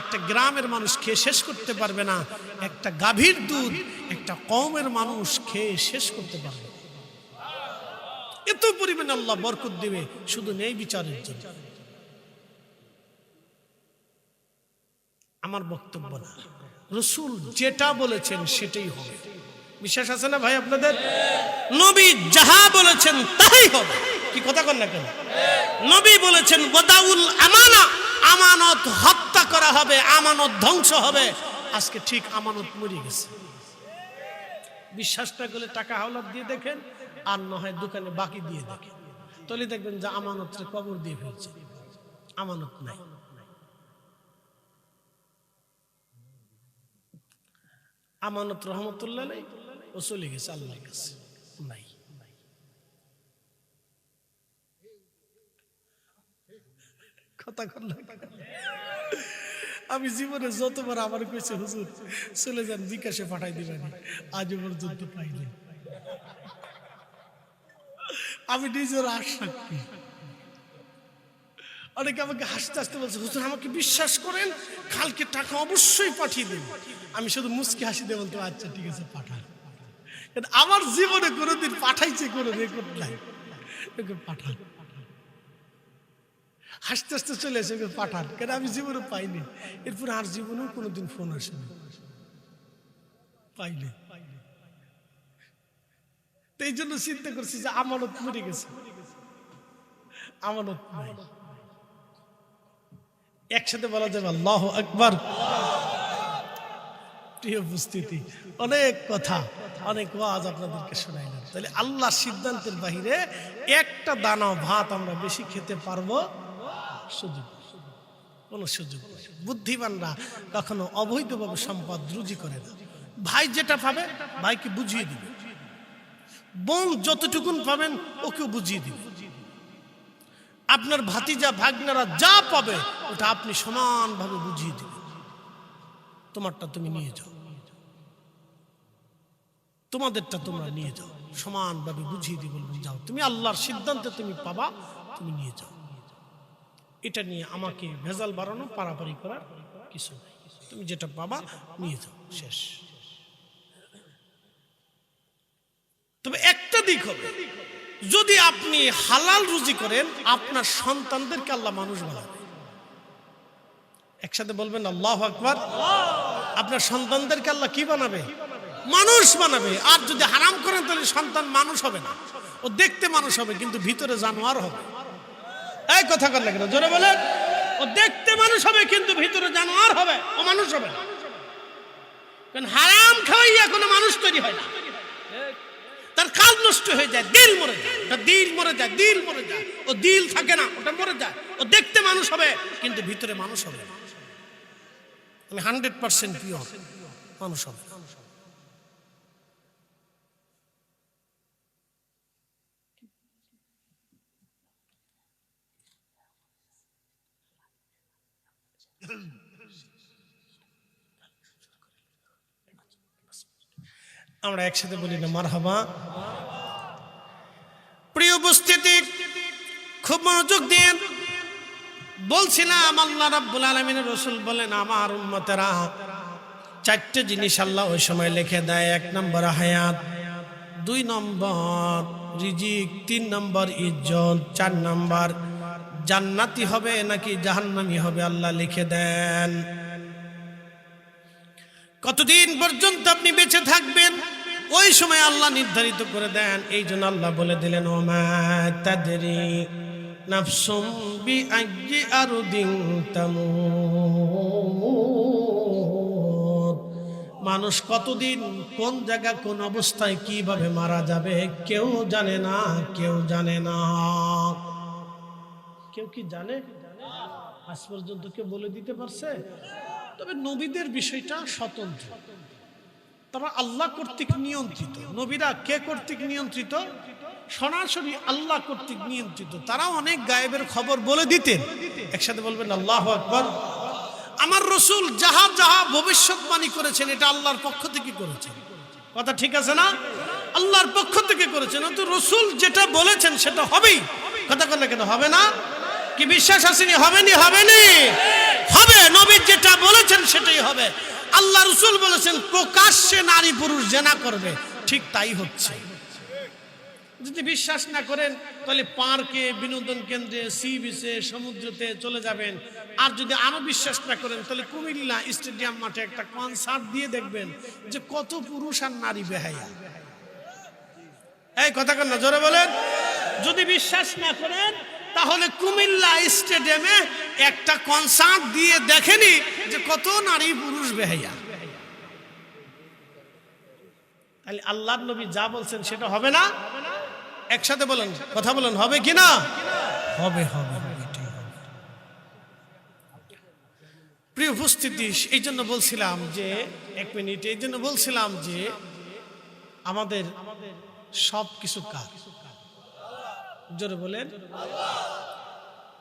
একটা গ্রামের মানুষ খেয়ে শেষ করতে পারবে না। একটা গাভীর দুধ একটা কওমের মানুষ খেয়ে শেষ করতে পারবে। এত পরিমাণে আল্লাহ বরকত দিবে শুধু ন্যায় বিচারের জন্য। আমার বক্তব্য না, রাসূল যেটা বলেছেন সেটাই হবে। বিশ্বাস আছে না ভাই আপনাদের? নবী যাহা বলেছেন তাই হবে। কি কথা কন না কেন? নবী বলেছেন ওয়াদাউল আমানা, আমানত হত্যা করা হবে, আমানত ধ্বংস হবে। আজকে ঠিক আমানত মরে গেছে। বিশ্বাস না করলে টাকা হাওলাত দিয়ে দেখেন, আর না হয় দোকানে বাকি দিয়ে দেখেন, তাহলে দেখবেন যে আমানতটা কবর দিয়ে ফেলছে, আমানত নাই। আমানত রহমতুল্লাহ নাই, ও চলে গেছে আল্লাহর কাছে, নাই। কথা কর না। আমি জীবনে যতবার আমার কইছে হুজুর চলে যান, বিকাশে পাঠাই দিবেন, আজও পর্যন্ত পাইনি। আমি নিজের আশাক্তি। অনেকে আমাকে হাসতে হাসতে বলছে, হুজুর আমাকে বিশ্বাস করেন, কালকে টাকা অবশ্যই পাঠিয়ে দেন। আমি শুধু মুচকি হাসি দিয়ে বলতে, আচ্ছা ঠিক আছে পাঠান। আমার জীবনে কোনোদিন পাঠাইছে কোনো রেকর্ড নাই, পাঠান। হাসতে হাসতে চলে এসে পাঠান, কেন আমি জীবনে পাইনি। এরপর আর জীবনেও কোনোদিন ফোন আসেনি, পাইনি। এই জন্য চিন্তা করছি যে আমানত মরে গেছে, আমানত নাই। একসাথে বলা যাবে আল্লাহু আকবার। প্রিয় উপস্থিতি, অনেক কথা, অনেক ওয়াজ আপনাদেরকে শোনাইলাম। তাহলে আল্লাহর সিদ্ধান্তের বাহিরে একটা দানা ভাত আমরা বেশি খেতে পারবো সুযোগ, কোন সুযোগ নেই। বুদ্ধিমানরা কখনো অবৈধভাবে সম্পদ রুজি করে না। ভাই যেটা পাবে ভাইকে বুঝিয়ে দিবে, বোন যতটুকুন পাবেন ওকেও বুঝিয়ে দিবে। আপনার ভাতিজা ভাগনারা যা পাবে ওটা আপনি সমানভাবে বুঝিয়ে দিবেন। তোমারটা তুমি নিয়ে যাও, তোমাদেরটা তোমরা নিয়ে যাও, সমানভাবে বুঝিয়ে দিয়ে বলবেন যাও, তুমি আল্লাহর সিদ্ধান্তে তুমি পাবা, তুমি নিয়ে যাও। এটা নিয়ে আমাকে ভেজাল বাড়ানো, পারাপারি করার কিছু নেই। তুমি যেটা পাবা নিয়ে যাও, শেষ। তবে একটা দিক হবে, যদি আপনি হালাল রুজি করেন, আপনার সন্তানদেরকে আল্লাহ মানুষ বানাবে। একসাথে বলবেন আল্লাহু আকবার। আপনার সন্তানদেরকে আল্লাহ কি বানাবে? মানুষ বানাবে। আর যদি হারাম করেন তাহলে সন্তান মানুষ হবে না, ও দেখতে মানুষ হবে কিন্তু ভিতরে জানোয়ার হবে। এই কথা কর না কেন, জোরে বলেন। ও দেখতে মানুষ হবে কিন্তু ভিতরে জানোয়ার হবে, ও মানুষ হবে না। কারণ হারাম খাওয়াইয়া কোনো মানুষ তৈরি হয় না, তার কাজ নষ্ট হয়ে যায়, দিল মরে যায়, দিল মরে যায়, দিল মরে যায়, ও দিল থাকে না, ওটা মরে যায়। ও দেখতে মানুষ হবে কিন্তু ভিতরে মানুষ হবে না। আমি 100% পিওর মানুষ হবে। আমরা একসাথে বলি না মারহাবা। প্রিয় উপস্থিতি, খুব মনোযোগ দিয়ে বলছিলাম, আল্লাহ রাব্বুল আলামিনের রাসূল বলেন, আমার উম্মতেরা চারটে জিনিস আল্লাহ ওই সময় লিখে দেয়। 1 নম্বর হায়াত, 2 নম্বর রিজিক, 3 নম্বর ইজ্জত, 4 নম্বর জান্নাতি হবে নাকি জাহান্নামী হবে আল্লাহ লিখে দেন। কতদিন পর্যন্ত আপনি বেঁচে থাকবেন ওই সময় আল্লাহ নির্ধারিত করে দেন। এই জন্য আল্লাহ বলে দিলেন, ওমা তাদরি নাফসুম বিআইয়ি আরদিন তামুত। মানুষ কতদিন, কোন জায়গা, কোন অবস্থায়, কিভাবে মারা যাবে কেউ জানে না, কেউ জানে না। কেউ কি জানে? আজ পর্যন্ত কেউ বলে দিতে পারছে? তবে নবীদের বিষয়টা স্বতন্ত্র, তারা আল্লাহ কর্তৃক নিয়ন্ত্রিত। নবীরা কে কর্তৃক নিয়ন্ত্রিত? সরাসরি আল্লাহ কর্তৃক নিয়ন্ত্রিত। তারা অনেক গায়েবের খবর বলে দিতেন। একসাথে বলবেন আল্লাহু আকবার। আমার রাসূল যাহা যাহা ভবিষ্যৎবাণী করেছেন এটা আল্লাহর পক্ষ থেকে করেছেন। কথা ঠিক আছে না? আল্লাহর পক্ষ থেকে করেছেন, তো রাসূল যেটা বলেছেন সেটা হবেই। কথা বললে কেন হবে না? কি বিশ্বাস আসেনি? হবেনি? হবেনি? হবে। নবী যেটা বলেছেন সেটাই হবে। আল্লাহ রাসূল বলেছেন প্রকাশ্যে নারী পুরুষ জিনা করবে, ঠিক তাই হচ্ছে। যদি বিশ্বাস না করেন তাহলে পার্কে, বিনোদন কেন্দ্রে, সি বিচে, সমুদ্রতে চলে যাবেন। আর যদি আরো বিশ্বাস না করেন তাহলে কুমিল্লা স্টেডিয়াম মাঠে একটা কনসার্ট দিয়ে দেখবেন যে কত পুরুষ আর নারী বেহায়া। এই কথা কেন না, জোরে বলেন। যদি বিশ্বাস না করেন তাহলে কুমিল্লা স্টেডিয়ামে একটা কনসার্ট দিয়ে দেখেনি যে কত নারী পুরুষ বেহায়া। তাহলে আল্লাহর নবী যা বলছেন সেটা হবে না? একসাথে বলেন, কথা বলেন, হবে কি না? হবে, হবে, হবে, এটাই হবে। প্রিয় উপস্থিতি, এই জন্য বলছিলাম যে 1 মিনিট, এই জন্য বলছিলাম যে আমাদের সব কিছু কাজ, জোরে বলেন।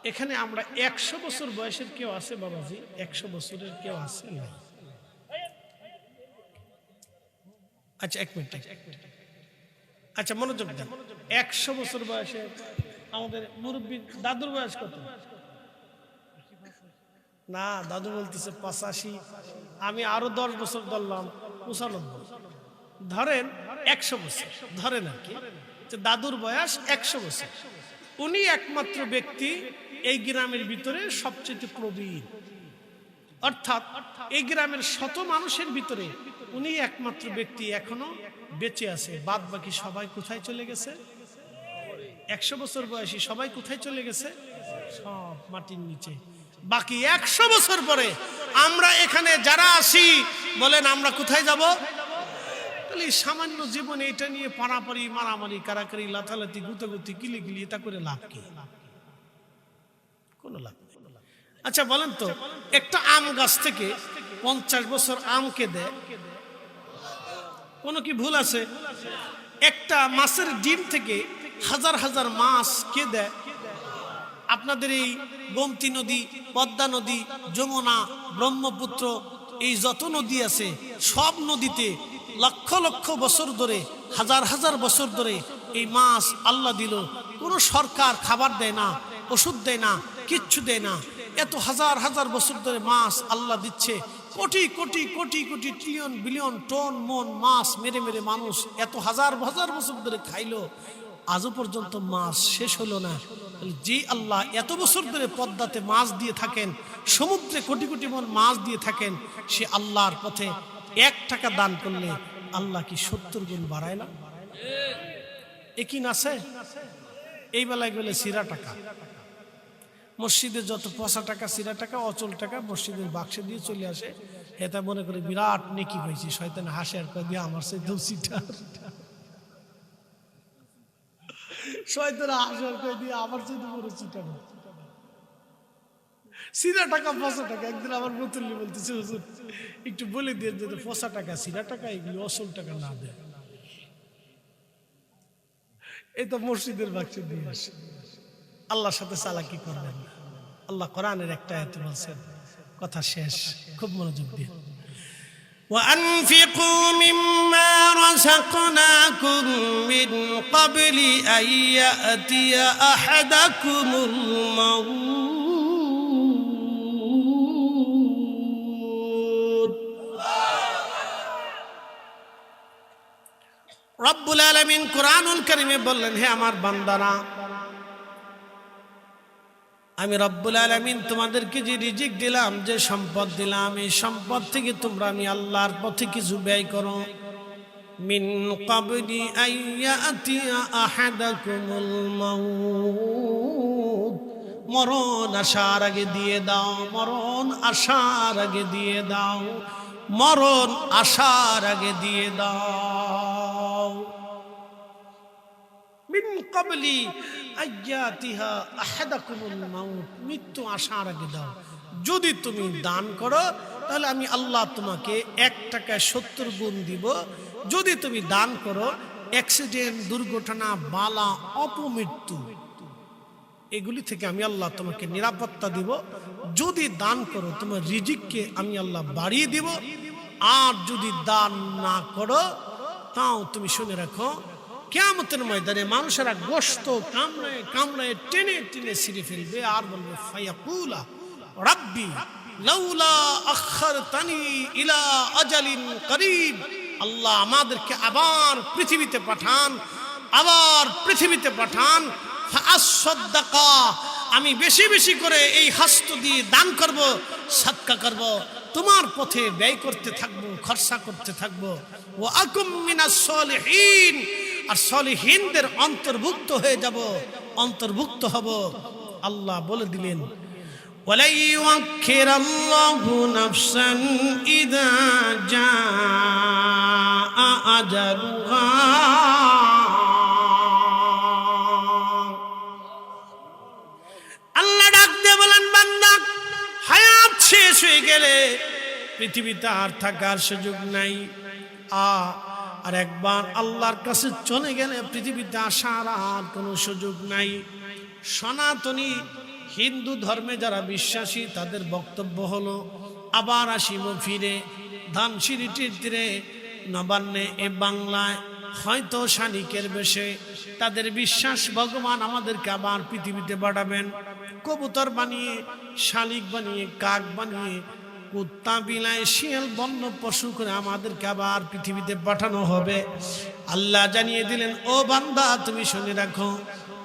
এখানে আমরা 100 বছর বয়সের কেউ আছে বাবাজি? 100 বছরের কেউ আছে না? আচ্ছা 1 মিনিট, আচ্ছা মনোযোগ দেন। 100 বছর বয়সে আমাদের মুরব্বী দাদুর বয়স কত? না, দাদু বলতেছে 85, আমি আরো 10 বছর ধরলাম 95। ধরেন 100 বছর ধরেন আর কি, যে দাদুর বয়স 100 বছর। উনি একমাত্র ব্যক্তি এই গ্রামের ভিতরে সবচেয়ে প্রবীণ, অর্থাৎ এই গ্রামের শত মানুষের ভিতরে উনি একমাত্র ব্যক্তি এখনো বেঁচে আছে। বাদ বাকি সবাই কোথায় চলে গেছে? 100 বছর বয়সী সবাই কোথায় চলে গেছে? সব মাটির নিচে। বাকি 100 বছর পরে আমরা এখানে যারা আছি, বলেন আমরা কোথায় যাব? তাহলে সামান্য জীবনে এটা নিয়ে পারাপারি, মারামারি, কারাকারি, লাথালাতি, গুতাগুতি, কিলিগিলি, এটা করে লাভ কি? কোনো লাভ নেই। আচ্ছা বলেন তো, একটা আম গাছ থেকে 50 বছর আমকে দেয়, কোনো কি ভুল আছে? একটা মাছের ডিম থেকে হাজার হাজার মাছ কে দেয়? আপনাদের এই গোমতী নদী, পদ্মা নদী, যমুনা, ব্রহ্মপুত্র, এই যত নদী আছে সব নদীতে লক্ষ লক্ষ বছর ধরে, হাজার হাজার বছর ধরে এই মাছ আল্লাহ দিল। কোনো সরকার খাবার দেয় না, ওষুধ দেয় না, কিচ্ছু দেয় না। এত হাজার হাজার বছর ধরে মাছ আল্লাহ দিচ্ছে। Crore crore crore crore trillion billion ton মন মাছ মেরে মেরে মানুষ এত হাজার হাজার বছর ধরে খাইলো, আজও পর্যন্ত মাছ শেষ হলো না। যে আল্লাহ এত বছর ধরে পদ্মাতে মাছ দিয়ে থাকেন, সমুদ্রে কোটি কোটি মন মাছ দিয়ে থাকেন, সে আল্লাহর পথে 1 টাকা দান করলে আল্লাহ কি 70 গুণ বাড়ায় না? একই নাছে এই বেলায় গেলে সিরা টাকা, মসজিদে যত পয়সা টাকা, সিরা টাকা, অচল টাকা মসজিদের বাক্সে দিয়ে চলে আসে। এটা মনে করে বিরাট নেকি পাইছি। শয়তান হাসে আর কয় দিয়ে আমার সেই দোষীটা, শয়তান হাসে আর কয় দিয়ে আমার সেই বড় চিটা না। সিরা টাকা, পয়সা টাকা। একদিন আমার মুতল্লি বলতেছে, হুজুর একটু বলে দিয়ে যে পয়সা টাকা, সিরা টাকা এগুলি অসল টাকা না দেয়। এই তো মসজিদের বাক্সে দিয়ে আসে। আল্লাহর সাথে চালাকি করবেন না। আল্লাহ কোরআনের একটা আয়াতে বলছেন, কথা শেষ, খুব মনোযোগ দিয়ে। وَأَنْفِقُوا مِمَّا رَزَقْنَاكُمْ مِنْ قَبْلِ أَنْ يَأْتِيَ أَحَدَكُمُ الْمَوْتُ। রব্বুল আলামিন কোরআনুল কারীমে বললেন, হে আমার বান্দারা, আমি রব্বুল আলামিন তোমাদেরকে যে রিজিক দিলাম, যে সম্পদ দিলাম, এই সম্পদ থেকে তোমরা আমি আল্লাহর পথে কিছু ব্যয় করো। মিন ক্বাবলি আন ইয়াতিয়া আহাদাকুমুল মাউত, মরণ আসার আগে দিয়ে দাও, মরণ আসার আগে দিয়ে দাও, মরণ আসার আগে দিয়ে দাও। মিন ক্বাবলি আয়াতিহা আহাদাকুমুল মাউত, মৃত্যু আসার আগে দাও। যদি তুমি দান করো তাহলে আমি আল্লাহ তোমাকে 1 টাকায় 70 গুণ দিব। যদি তুমি দান করো, অ্যাক্সিডেন্ট, দুর্ঘটনা, বালা, অপমৃত্যু, এগুলি থেকে আমি আল্লাহ তোমাকে নিরাপত্তা দিব। যদি দান করো তোমার রিজিককে আমি আল্লাহ বাড়িয়ে দিব। আর যদি দান না করো, তাও তুমি শুনে রাখো, কিয়ামতের ময়দানে মানুষেরা গোশত কামড়ায় কামড়ায় টেনে টেনে ছিঁড়ে ফেলবে আর বলবে, ফায়াকুলা রাব্বি লাউলা আখারতানি ইলা আজালিন করিব, আল্লাহ আমাদেরকে আবার পৃথিবীতে পাঠান, আবার পৃথিবীতে পাঠান। ফাআসসাদাকা, আমি বেশি বেশি করে এই হস্ত দিয়ে দান করব, সাদকা করব, তোমার পথে ব্যয় করতে থাকবো, খরচা করতে থাকবো। ওয়া আকুম মিনাস সলিহিন, আর সলিহিনদের অন্তর্ভুক্ত হয়ে যাব, অন্তর্ভুক্ত হব। আল্লাহ বলে দিলেন, ওয়ালাই ইউআখিরাল্লাহু নাফসান ইযা জাআ আজালুহা। আল্লাহ ডাক দিয়ে বলেন, বান্দা হায়াত শেষ হয়ে গেলে পৃথিবীতে আর থাকার সুযোগ নাই। আর একবার আল্লাহর কাছে চলে গেলে পৃথিবীতে আসার আর কোনো সুযোগ নাই। সনাতনী হিন্দু ধর্মে যারা বিশ্বাসী তাদের বক্তব্য হলো, আবার আসিব ফিরে ধানসিঁড়িটির তীরে নবান্নে এ বাংলায়, হয়তো শালিকের বেশে। তাদের বিশ্বাস ভগবান আমাদেরকে আবার পৃথিবীতে পাঠাবেন, কবুতর বানিয়ে, শালিক বানিয়ে, কাক বানিয়ে, কুত্তা বিলাই শিয়াল বন্য পশু করে আমাদেরকে আবার পৃথিবীতে পাঠানো হবে। আল্লাহ জানিয়ে দিলেন, ও বান্দা তুমি শুনে রাখো,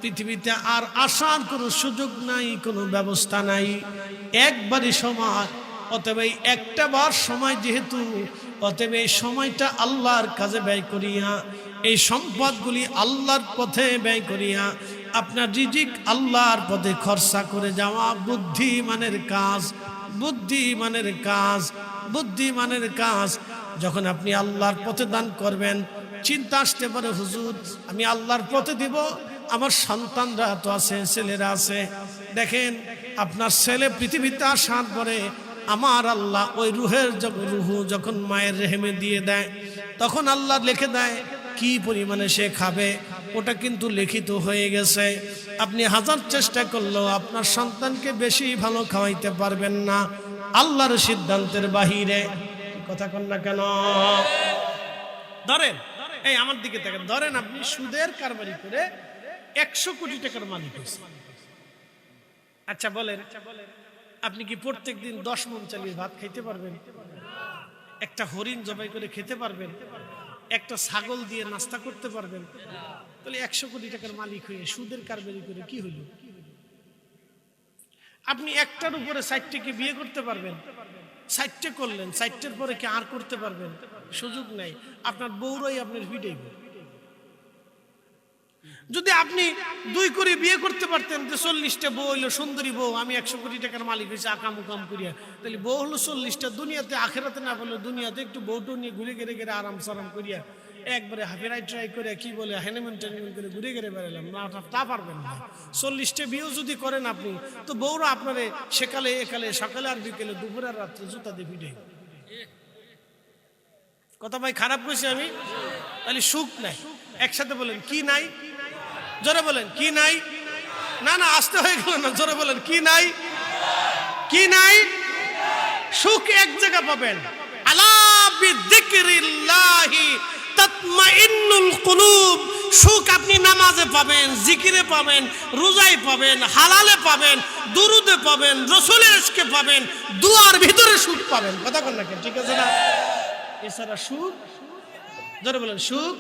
পৃথিবীতে আর আসার কোনো সুযোগ নাই, কোনো ব্যবস্থা নাই, একবারই সময়। অতএব একটা বার সময় যেহেতু, অতএব এই সময়টা আল্লাহর কাজে ব্যয় করিয়া, এই সম্পদগুলি আল্লাহর পথে ব্যয় করিয়া, আপনার রিজিক আল্লাহর পথে খরচা করে যাওয়া বুদ্ধিমানের কাজ, বুদ্ধিমানের কাজ, বুদ্ধিমানের কাজ। যখন আপনি আল্লাহর পথে দান করবেন, চিন্তা আসতে পারে, হুজুর আমি আল্লাহর পথে দিব, আমার সন্তানরা তো আছে, ছেলেরা আছে। দেখেন আপনার ছেলে পৃথিবীতে আসার পরে আমার আল্লাহ ওই রুহের রুহু যখন মায়ের রেহেমে দিয়ে দেয়, তখন আল্লাহ লিখে দেয় কি পরিমাণে সে খাবে, ওটা কিন্তু লিখিত হয়ে গেছে। আপনি হাজার চেষ্টা করলেও আপনার সন্তানকে বেশি ভালো খাওয়াইতে পারবেন না, আল্লাহর সিদ্ধান্তের বাহিরে। কথা কন না কেন? ধরেন, এই আমার দিকে দেখেন, ধরেন আপনি সুদের কারবারি করে 100 কোটি টাকার মালিক হয়েছে। আচ্ছা বলেন, আপনি কি প্রত্যেক দিন 10 মণ চালের ভাত খাইতে পারবেন? একটা হরিণ জবাই করে খেতে পারবেন? একটা ছাগল দিয়ে নাস্তা করতে পারবেন? তাহলে 100 কোটি টাকার মালিক হয়ে সুদের কারবারি করে কি হইল? আপনি একটার উপরে 60কে বিয়ে করতে পারবেন? 60টে করলেন, 60টের পরে কি আর করতে পারবেন? সুযোগ নাই। আপনার বউরাই আপনার ভিড়াইব। যদি আপনি 2 করে বিয়ে করতে পারতেন, যে 40টা বউ হইলো সুন্দরী বউ, আমি 100 কোটি টাকার মালিক হয়েছি আকাম উকাম করিয়া, তাহলে বউ হলো 40টা, দুনিয়াতে আখেরাতে না বললো দুনিয়াতে একটু বউটো নিয়ে ঘুরে ঘেরে ঘেরে আরাম সারাম করিয়া একবারে হাফেরাই ট্রাই করে কি বলে হেনেমেন টেনেমেন করে ঘুরে ঘেরে বেড়ালাম না, তা পারবেন না। 40টা বিয়েও যদি করেন আপনি, তো বউরা আপনারে সেকালে একালে সকালে আর বিকেলে দুপুরে আর রাত্রে জুতা দিয়ে ভিড়ে। কথা ভাই খারাপ কইছি আমি? তাহলে সুখ নাই। একসাথে বলেন কি নাই? জোরে বলেন কি নাই? না না আসতে হয়ে গেল না, জোরে বলেন কি নাই? কি নাই? সুখ এক জায়গা পাবেন, আলা বিযিকরিল্লাহি তাতমাইন্নুল কুলুব। সুখ আপনি নামাজে পাবেন, জিকিরে পাবেন, রোজায় পাবেন, হালালে পাবেন, দুরুদে পাবেন, রাসূলের ইশকে পাবেন, দুয়ার ভিতরে সুখ পাবেন। কথা কোন না, ঠিক আছে না? এছাড়া সুখ, জোরে বলেন সুখ।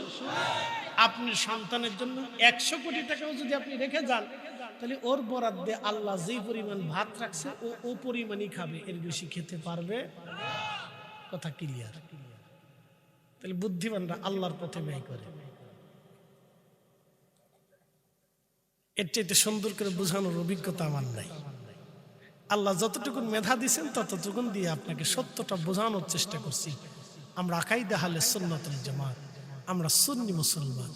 আপনি সন্তানের জন্য 100 কোটি টাকাও যদি আপনি রেখে যান, তাহলে ওর বরাদ্দে আল্লাহ যেই পরিমাণ ভাত রাখছে ও পরিমাণই খাবে, এর বেশি খেতে পারবে? কথা ক্লিয়ার? তাহলে বুদ্ধিমানরা আল্লাহর পথে ব্যয় করে। এর চাইতে সুন্দর করে বোঝানোর অভিজ্ঞতা আমার নাই। আল্লাহ যতটুকু মেধা দিয়েছেন ততটুকু দিয়ে আপনাকে সত্যটা বোঝানোর চেষ্টা করছি। আমরা আকাইদে আহলে সুন্নাতুল জামাত, আমরা সুন্নি মুসলমান।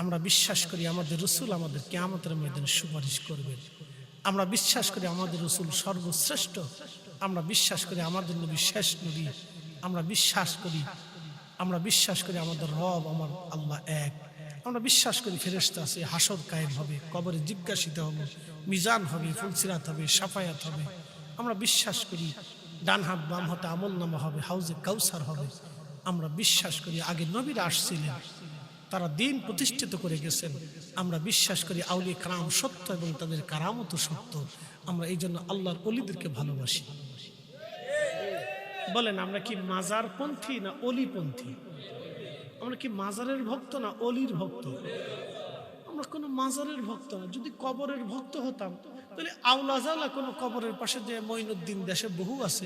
আমরা বিশ্বাস করি আমাদের রাসূল আমাদের কিয়ামতের ময়দানে সুপারিশ করবেন। আমরা বিশ্বাস করি আমাদের রাসূল সর্বশ্রেষ্ঠ। আমরা বিশ্বাস করি আমাদের নবী শেষ নবী। আমরা বিশ্বাস করি আমাদের রব আমার আল্লাহ এক। আমরা বিশ্বাস করি ফেরেশতা আছে, হাসর কায়েম হবে, কবরে জিজ্ঞাসিত হবে, মিজান হবে, ফুলসিরাত হবে, শাফায়াত হবে। আমরা বিশ্বাস করি ডান হাত বাম হাতে আমলনামা হবে, হাউজে কাউসার হবে। আমরা বিশ্বাস করি আগে নবীরা আসছিলেন, তারা দিন প্রতিষ্ঠিত করে গেছেন। আমরা বিশ্বাস করি আউলিয়া কারাম সত্য এবং তাদের কারামত সত্য। আমরা এই জন্য আল্লাহর ওলিদেরকে ভালোবাসি। বলেন আমরা কি মাজার পন্থী না অলি পন্থী? আমরা কি মাজারের ভক্ত না অলির ভক্ত? আমরা কোনো মাজারের ভক্ত না। যদি কবরের ভক্ত হতাম তাহলে আওলাজালা কোনো কবরের পাশে যে মঈনুদ্দিন দেশে বহু আছে,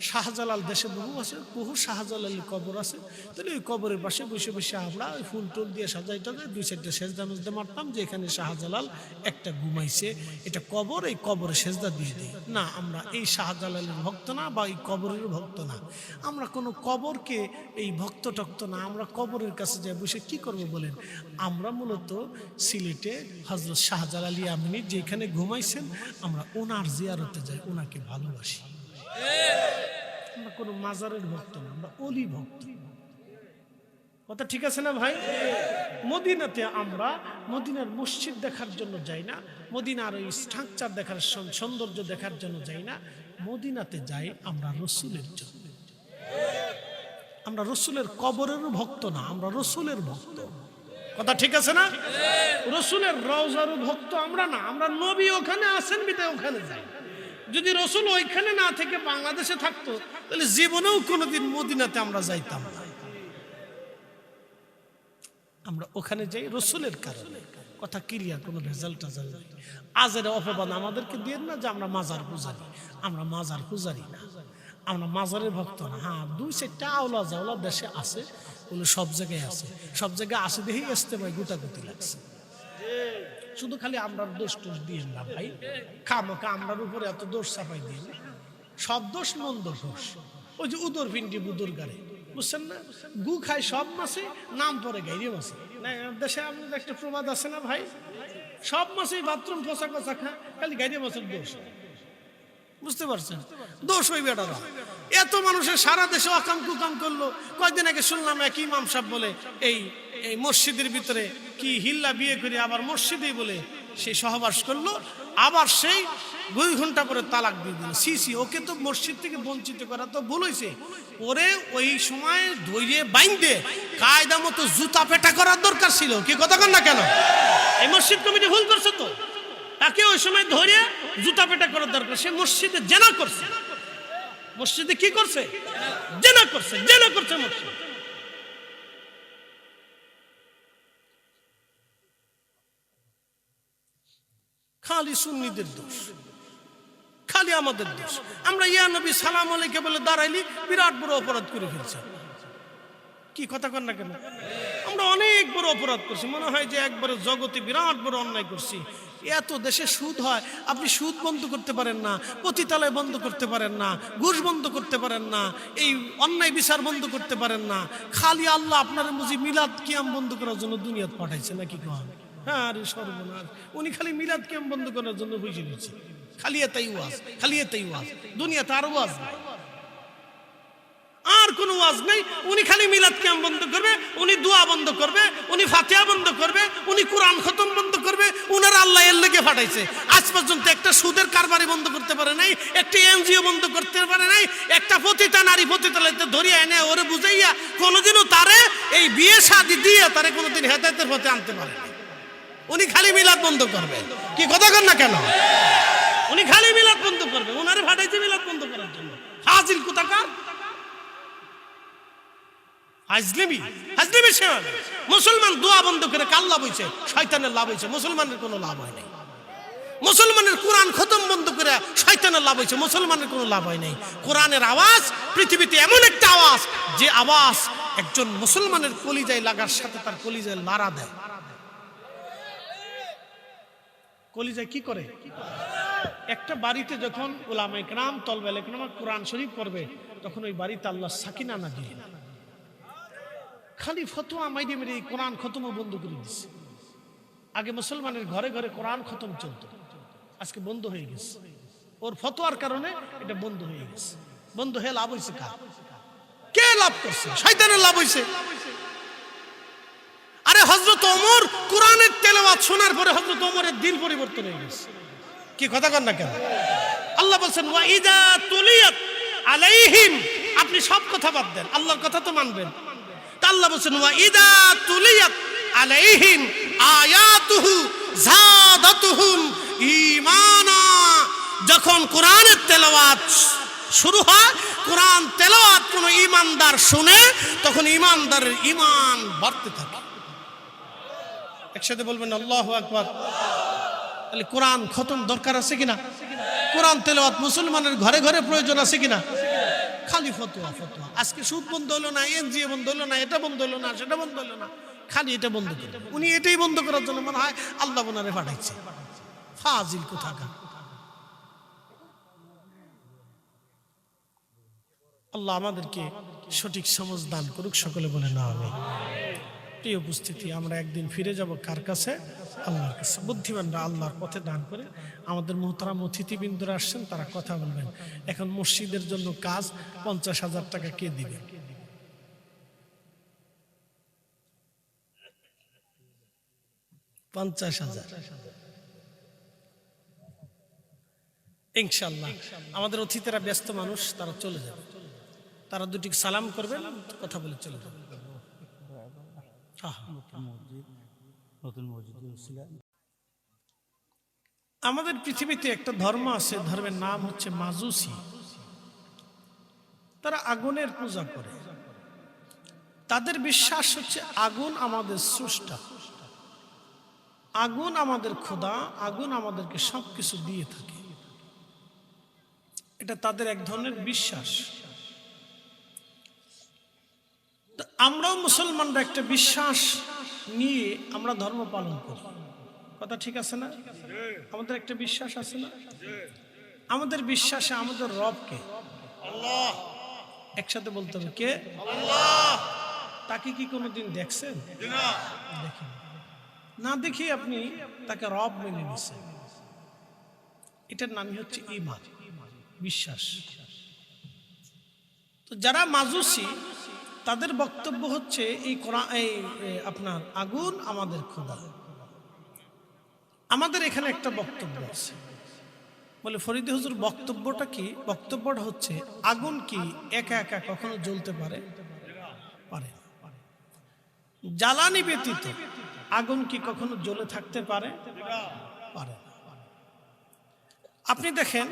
শাহজালাল দেশে বহু আছে, বহু শাহজালালের কবর আছে। তাহলে ওই কবরের পাশে বসে বসে আমরা ওই ফুল টুল দিয়ে সাজাইটা দুই চারটে সেজদা মেজদা মারতাম যে এখানে শাহজালাল একটা ঘুমাইছে, এটা কবর, এই কবরে সেজদা দিয়ে দিই না। আমরা এই শাহজালালের ভক্ত না বা এই কবরের ভক্ত না, আমরা কোনো কবরকে এই ভক্ত টক্ত না। আমরা কবরের কাছে যাই বসে কি করব বলেন? আমরা মূলত সিলেটে হযরত শাহজালাল ইয়ামানী যেখানে ঘুমাইছেন আমরা ওনার জিয়ারতে যাই, ওনাকে ভালোবাসি। আমরা কোনো মাজারের ভক্ত না, আমরা ওলি ভক্ত। কথা ঠিক আছে না ভাই? মদিনাতে আমরা মদিনার মসজিদ দেখার জন্য যাই না, মদিনার ওই স্ট্রাকচার দেখার সৌন্দর্য দেখার জন্য যাই না, মদিনাতে যাই আমরা রসুলের জন্য। আমরা রসুলের কবরেরও ভক্ত না, আমরা রসুলের ভক্ত। কথা ঠিক আছে না? রসুলের রওজারও ভক্ত আমরা না, আমরা নবী ওখানে আছেন বিধায় ওখানে যাই। যদি রসুল ওইখানে না থেকে বাংলাদেশে থাকতো তাহলে জীবনেও কোনোদিন মদিনাতে আমরা যাইতাম না। আমরা ওখানে যাই রসুলের কারণে। কথা ক্লিয়ার, কোনো ভেজাল টাজাল নাই। আজের অপবাদ আমাদেরকে দিয়ে না যে আমরা মাজার পূজারি। আমরা মাজার পূজারি না, আমরা মাজারের ভক্ত না। হ্যাঁ, দুই চারটা আওলা জাওলা দেশে আছে, ওগুলো সব জায়গায় আছে, সব জায়গায় আছে দেখেই ইস্তেমায় গুটাগুটি লাগছে। শুধু খালি আমরা দোষ টোষ দিয়ে না ভাই, খামাখা আমরার উপরে এত দোষ চাপাই দিয়ে না। সব দোষ মন্দ দোষ। ওই যে উদর পিন্ডি বুদুর গাড়ে, বুঝছেন না? গু খায় সব মাছে, নাম পরে গাইরে মাছে। না দেশে আমাদের একটা প্রবাদ আছে না ভাই, সব মাছেই বাথরুম পচা কচা খা, খালি গাইরে মাছের দোষ। বুঝতে পারছেন? দোষ ওই বেটারা। এত মানুষের সারা দেশে অকাম কুকাম করলো। কয়েকদিন আগে শুনলাম এক ইমাম সাহেব বলে এই এই মসজিদের ভিতরে কি হিল্লা বিয়ে করে আবার মসজিদেই বলে সে সহবাস করলো, আবার সেই 2 ঘন্টা পরে তালাক দিয়ে দিল। সি ওকে তো মসজিদ থেকে বঞ্চিত করা তো ভুল হয়েছে। ওরে ওই সময় ধৈর্যে বাইন্দে কায়দা মতো জুতা পেটা করার দরকার ছিল। কি কথা কন না কেন? এই মসজিদ কমিটি ভুল করছে তো, তাকে ওই সময় ধরে জুতা পেটা করার দরকার। সে মসজিদে জেনা করছে। মসজিদে কি করছে? জেনা করছে, জেনা করছে মসজিদ। খালি সুন্নিদের দোষ, খালি আমাদের দোষ। আমরা ইয়া নবী সালাম আলাইকে বলে দাঁড়াইলি বিরাট বড় অপরাধ করে ফেলছি। কি কথা কন না কেন? আমরা অনেক বড় অপরাধ করছি, মনে হয় যে একবারে জগতে বিরাট বড় অন্যায় করছি। এত দেশে সুদ হয়, আপনি সুদ বন্ধ করতে পারেন না, পতিতালয় বন্ধ করতে পারেন না, ঘুষ বন্ধ করতে পারেন না, এই অন্যায় বিচার বন্ধ করতে পারেন না। খালি আল্লাহ আপনার বুঝি মিলাদ কিয়াম বন্ধ করার জন্য দুনিয়াতে পাঠাইছে নাকি কন? হ্যাঁ, আরে সর্বনাশ, উনি খালি মিলাদ কিয়াম বন্ধ করার জন্য বুঝে নিচ্ছে। খালি এটাই ওয়াজ, খালি এটাই ওয়াজ। দুনিয়াতে আর ওয়াজ নাই, আর কোন ওয়াজ নাই। উনি খালি মিলাদ কিয়াম বন্ধ করবে, উনি দোয়া বন্ধ করবে, উনি ফাতিহা বন্ধ করবে, উনি কোরআন খতম বন্ধ করবে। উনার আল্লাহ এর লেগে পাঠাইছে। আজ পর্যন্ত একটা সুদের কারবারি বন্ধ করতে পারে নাই, একটা এনজিও বন্ধ করতে পারে নাই, একটা পতিতা নারী পতিতালয়তে ধরিয়ে এনে ওরে বুঝাইয়া কোনোদিনও তারে এই বিয়ে শাদী দিয়ে তারে কোনোদিন হেদায়েতের পথে আনতে পারে না। উনি খালি মিলাদ বন্ধ করবে। কি কথা কন না কেন? উনি খালি মিলাদ বন্ধ করবে, উনারে পাঠাইছে মিলাদ বন্ধ করার জন্য। হাজিল কোথাকার মুসলমান দোয়া বন্ধ করে কার লাভ হয়েছে? শয়তানের লাভ হয়েছে, মুসলমানের কোনো লাভ হয় নাই। মুসলমানের কোরআন খতম বন্ধ করে শয়তানের লাভ হয়েছে, মুসলমানের কোনো লাভ হয় নাই। কোরআনের আওয়াজ পৃথিবীতে এমন একটা আওয়াজ, যে আওয়াজ একজন মুসলমানের কলিজায় লাগার সাথে তার কলিজায় লাড়া দেয়। কলিজায় কি করে? একটা বাড়িতে যখন উলামায়ে কেরাম তলবে ইলম কোরআন শরীফ পড়বে, তখন ওই বাড়িতে আল্লাহ সাকিনা নাজিল। খালি ফতোয়া মাইরে মেরে কোরআন খতম বন্ধ করে দিচ্ছে। আগে মুসলমানের ঘরে ঘরে কোরআন খতম চলতো, আজকে বন্ধ হয়ে গেছে। ওর ফতোয়ার কারণে এটা বন্ধ হয়ে গেছে। বন্ধ হয়ে লাভ হয়েছে কার? কে লাভ করছে? শয়তানের লাভ হয়েছে। আরে হযরত ওমর কোরআনের তেলাওয়াত শোনার পরে হযরত ওমরের দিল পরিবর্তন হয়ে গেছে। কি কথা কন না কেন? আল্লাহ বলছেন ওয়া ইযা তুলিয়াত আলাইহিম, আপনি সব কথা বাদ দেন, আল্লাহর কথা তো মানবেন। আল্লাহ বলছেন ওয়া ইযা তুলিয়াত আলাইহিম আয়াতুহু যাদাতুহুম ঈমানা, যখন কোরআনের তেলাওয়াত শুরু হয়, কোরআন তেলাওয়াত কোন ঈমানদার শুনে, তখন ঈমানদারের ঈমান বাড়তে থাকে। একসাথে বলবেন আল্লাহু আকবার। তাহলে কোরআন খতম দরকার আছে কিনা? কোরআন তেলাওয়াত মুসলমানের ঘরে ঘরে প্রয়োজন আছে কিনা? খালি ফতোয়া ফতোয়া। আজকে সুদ বন্ধ হলো না, এনজিও বন্ধ হলো না, এটা বন্ধ হলো না, সেটা বন্ধ হলো না, খালি এটা বন্ধ করে। উনি এটাই বন্ধ করার জন্য মনে হয় আল্লাহ ওনারে পাঠাইছে। ফাজিল কোথাকার। আল্লাহ আমাদেরকে সঠিক সমঝ দান করুক, সকলে বলে না আমি। প্রিয় উপস্থিতি, আমরা একদিন ফিরে যাব কার কাছে? আল্লাহর কাছে। বুদ্ধিমানরা আল্লাহর পথে দান করে। আমাদের মোহতারাম অতিথিবৃন্দরা আসছেন, তারা কথা বলবেন। এখন মসজিদের জন্য কাজ, 50,000 টাকা কে দিবে? ইনশাআল্লাহ। আমাদের অতিথিরা ব্যস্ত মানুষ, তারা চলে যাবে। তারা দুটি সালাম করবেন, কথা বলে চলে যাবে। আমাদের পৃথিবীতে একটা ধর্ম আছে, ধর্মের নাম হচ্ছে মাজুসি। তারা আগুনের পূজা করে। তাদের বিশ্বাস হচ্ছে আগুন আমাদের স্রষ্টা, আগুন আমাদের খোদা, আগুন আমাদেরকে সবকিছু দিয়ে থাকে। এটা তাদের এক ধরনের বিশ্বাস। আমরাও মুসলমানরা একটা বিশ্বাস নিয়ে আমরা ধর্ম পালন করি। কথা ঠিক আছে না? আমাদের একটা বিশ্বাস আছে না? আমাদের বিশ্বাসে আমাদের রবকে আল্লাহ, একসাথে বলতে হবে কে? আল্লাহ। তাকে কি কোনোদিন দেখছেন? দেখেন না, দেখি আপনি তাকে রব মেনে নিছেন। এটার নামই হচ্ছে ঈমান, বিশ্বাস। তো যারা মাজুসি, তাদের বক্তব্য হচ্ছে এই কোরআন, এই আপনার আগুন আমাদের খোদা। আমাদের এখানে একটা বক্তব্য আছে, বলে ফরিদী হুজুর বক্তব্যটা কি? বক্তব্যটা হচ্ছে আগুন কি একা একা কখনো জ্বলতে পারে? পারে। জ্বালানি ব্যতীত আগুন কি কখনো জ্বলে থাকতে পারে? পারে। আপনি দেখেন,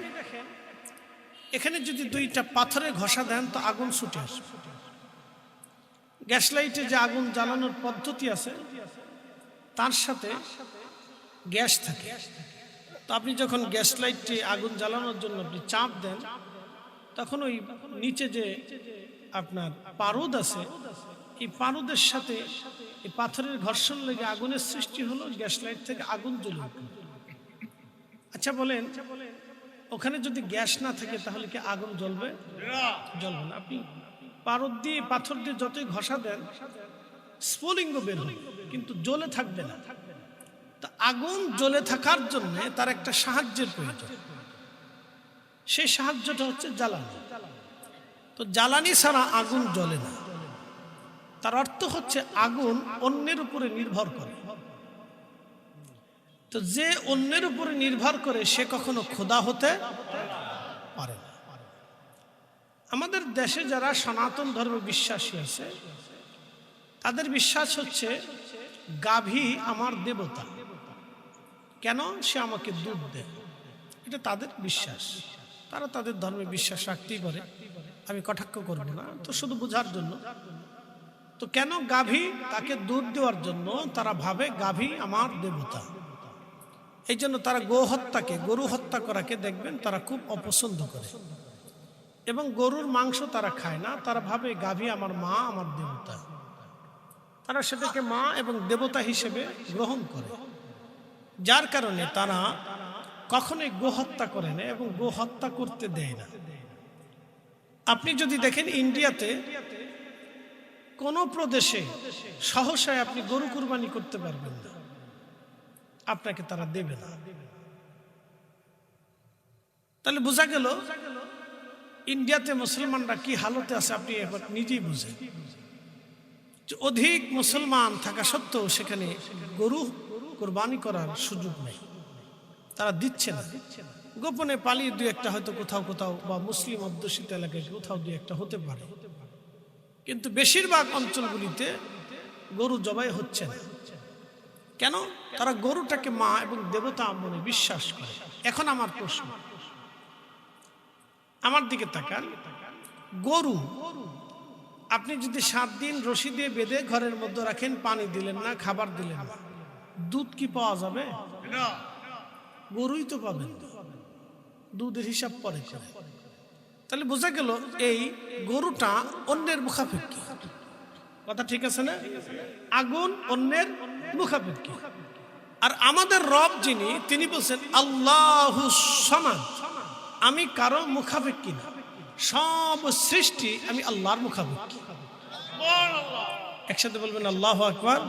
এখানে যদি দুইটা পাথরে ঘষা দেন তো আগুন ছুটে আসবে। গ্যাস লাইটে যে আগুন জ্বালানোর পদ্ধতি আছে, তার সাথে গ্যাস থাকে। তো আপনি যখন গ্যাস লাইটটি আগুন জ্বালানোর জন্য আপনি চাপ দেন, তখন ওই নিচে যে আপনার পারদ আছে, এই পারদের সাথে এই পাথরের ঘর্ষণ লেগে আগুনের সৃষ্টি হলো, গ্যাস লাইট থেকে আগুন জ্বলে উঠল। আচ্ছা বলেন, ওখানে যদি গ্যাস না থাকে তাহলে কি আগুন জ্বলবে? জ্বলবে না। আপনি পারদ দিয়ে, পাথর দিয়ে যতই ঘষা দেন, স্ফুলিঙ্গ বের হবে, কিন্তু জ্বলে থাকবে না। তা আগুন জ্বলে থাকার জন্য তার একটা সাহায্যের প্রয়োজন। সেই সাহায্যটা হচ্ছে জ্বালানি। তো জ্বালানি ছাড়া আগুন জ্বলে না। তার অর্থ হচ্ছে আগুন অন্যের উপরে নির্ভর করে। তো যে অন্যের উপরে নির্ভর করে সে কখনো খোদা হতে পারে না। আমাদের দেশে যারা সনাতন ধর্মে বিশ্বাসী আছে, তাদের বিশ্বাস হচ্ছে গাভী আমার দেবতা, কেন? সে আমাকে দুধ দেয়। এটা তাদের বিশ্বাস। তারা তাদের ধর্মে বিশ্বাস রাখতেই পারে, আমি কটাক্ষ করব না, তো শুধু বোঝার জন্য। তো কেন গাভী? তাকে দুধ দেওয়ার জন্য তারা ভাবে গাভী আমার দেবতা। এই জন্য তারা গো হত্যাকে, গরু হত্যা করাকে দেখবেন তারা খুব অপছন্দ করে, এবং গরুর মাংস তারা খায় না। তারা ভাবে গাভী আমার মা, আমার দেবতা। তারা সেটাকে মা এবং দেবতা হিসেবে গ্রহণ করে, যার কারণে তারা কখনোই গো হত্যা করে না এবং গো হত্যা করতে দেয় না। আপনি যদি দেখেন ইন্ডিয়াতে কোন প্রদেশে সহসায় আপনি গরু কুরবানি করতে পারবেন না, আপনাকে তারা দেবে না। তাহলে বোঝা গেল ইন্ডিয়াতে মুসলমানরা কি হালতে আছে, আপনি একবার নিজেই বুঝেন। অধিক মুসলমান থাকা সত্ত্বেও সেখানে গরু কুরবানি করার সুযোগ নেই, তারা দিচ্ছে না। গোপনে পালিয়ে দুই একটা হয়তো কোথাও কোথাও, বা মুসলিম অধ্যুষিত এলাকায় কোথাও দুই একটা হতে পারে, কিন্তু বেশিরভাগ অঞ্চলগুলিতে গরু জবাই হচ্ছে না। কেন? তারা গরুটাকে মা এবং দেবতা মনে বিশ্বাস করে। এখন আমার প্রশ্ন, আমার দিকে তাকান, গরু আপনি যদি 7 দিন রশি দিয়ে বেঁধে ঘরের মধ্যে রাখেন, পানি দিলেন না, খাবার দিলেন না, দুধ কি পাওয়া যাবে? গরুই তো পাবেন, দুধের হিসাব পরে করে। তাহলে বোঝা গেল এই গরুটা অন্যের মুখাপেক্ষী, কথা ঠিক আছে না? আগুন অন্যের মুখাপেক্ষী। আর আমাদের রব যিনি, তিনি বলছেন আল্লাহু সামাদ, আমি কারো মুখাপেক্ষী না, সব সৃষ্টি আমি আল্লাহর মুখাপেক্ষী। একসাথে বলবেন আল্লাহু আকবার।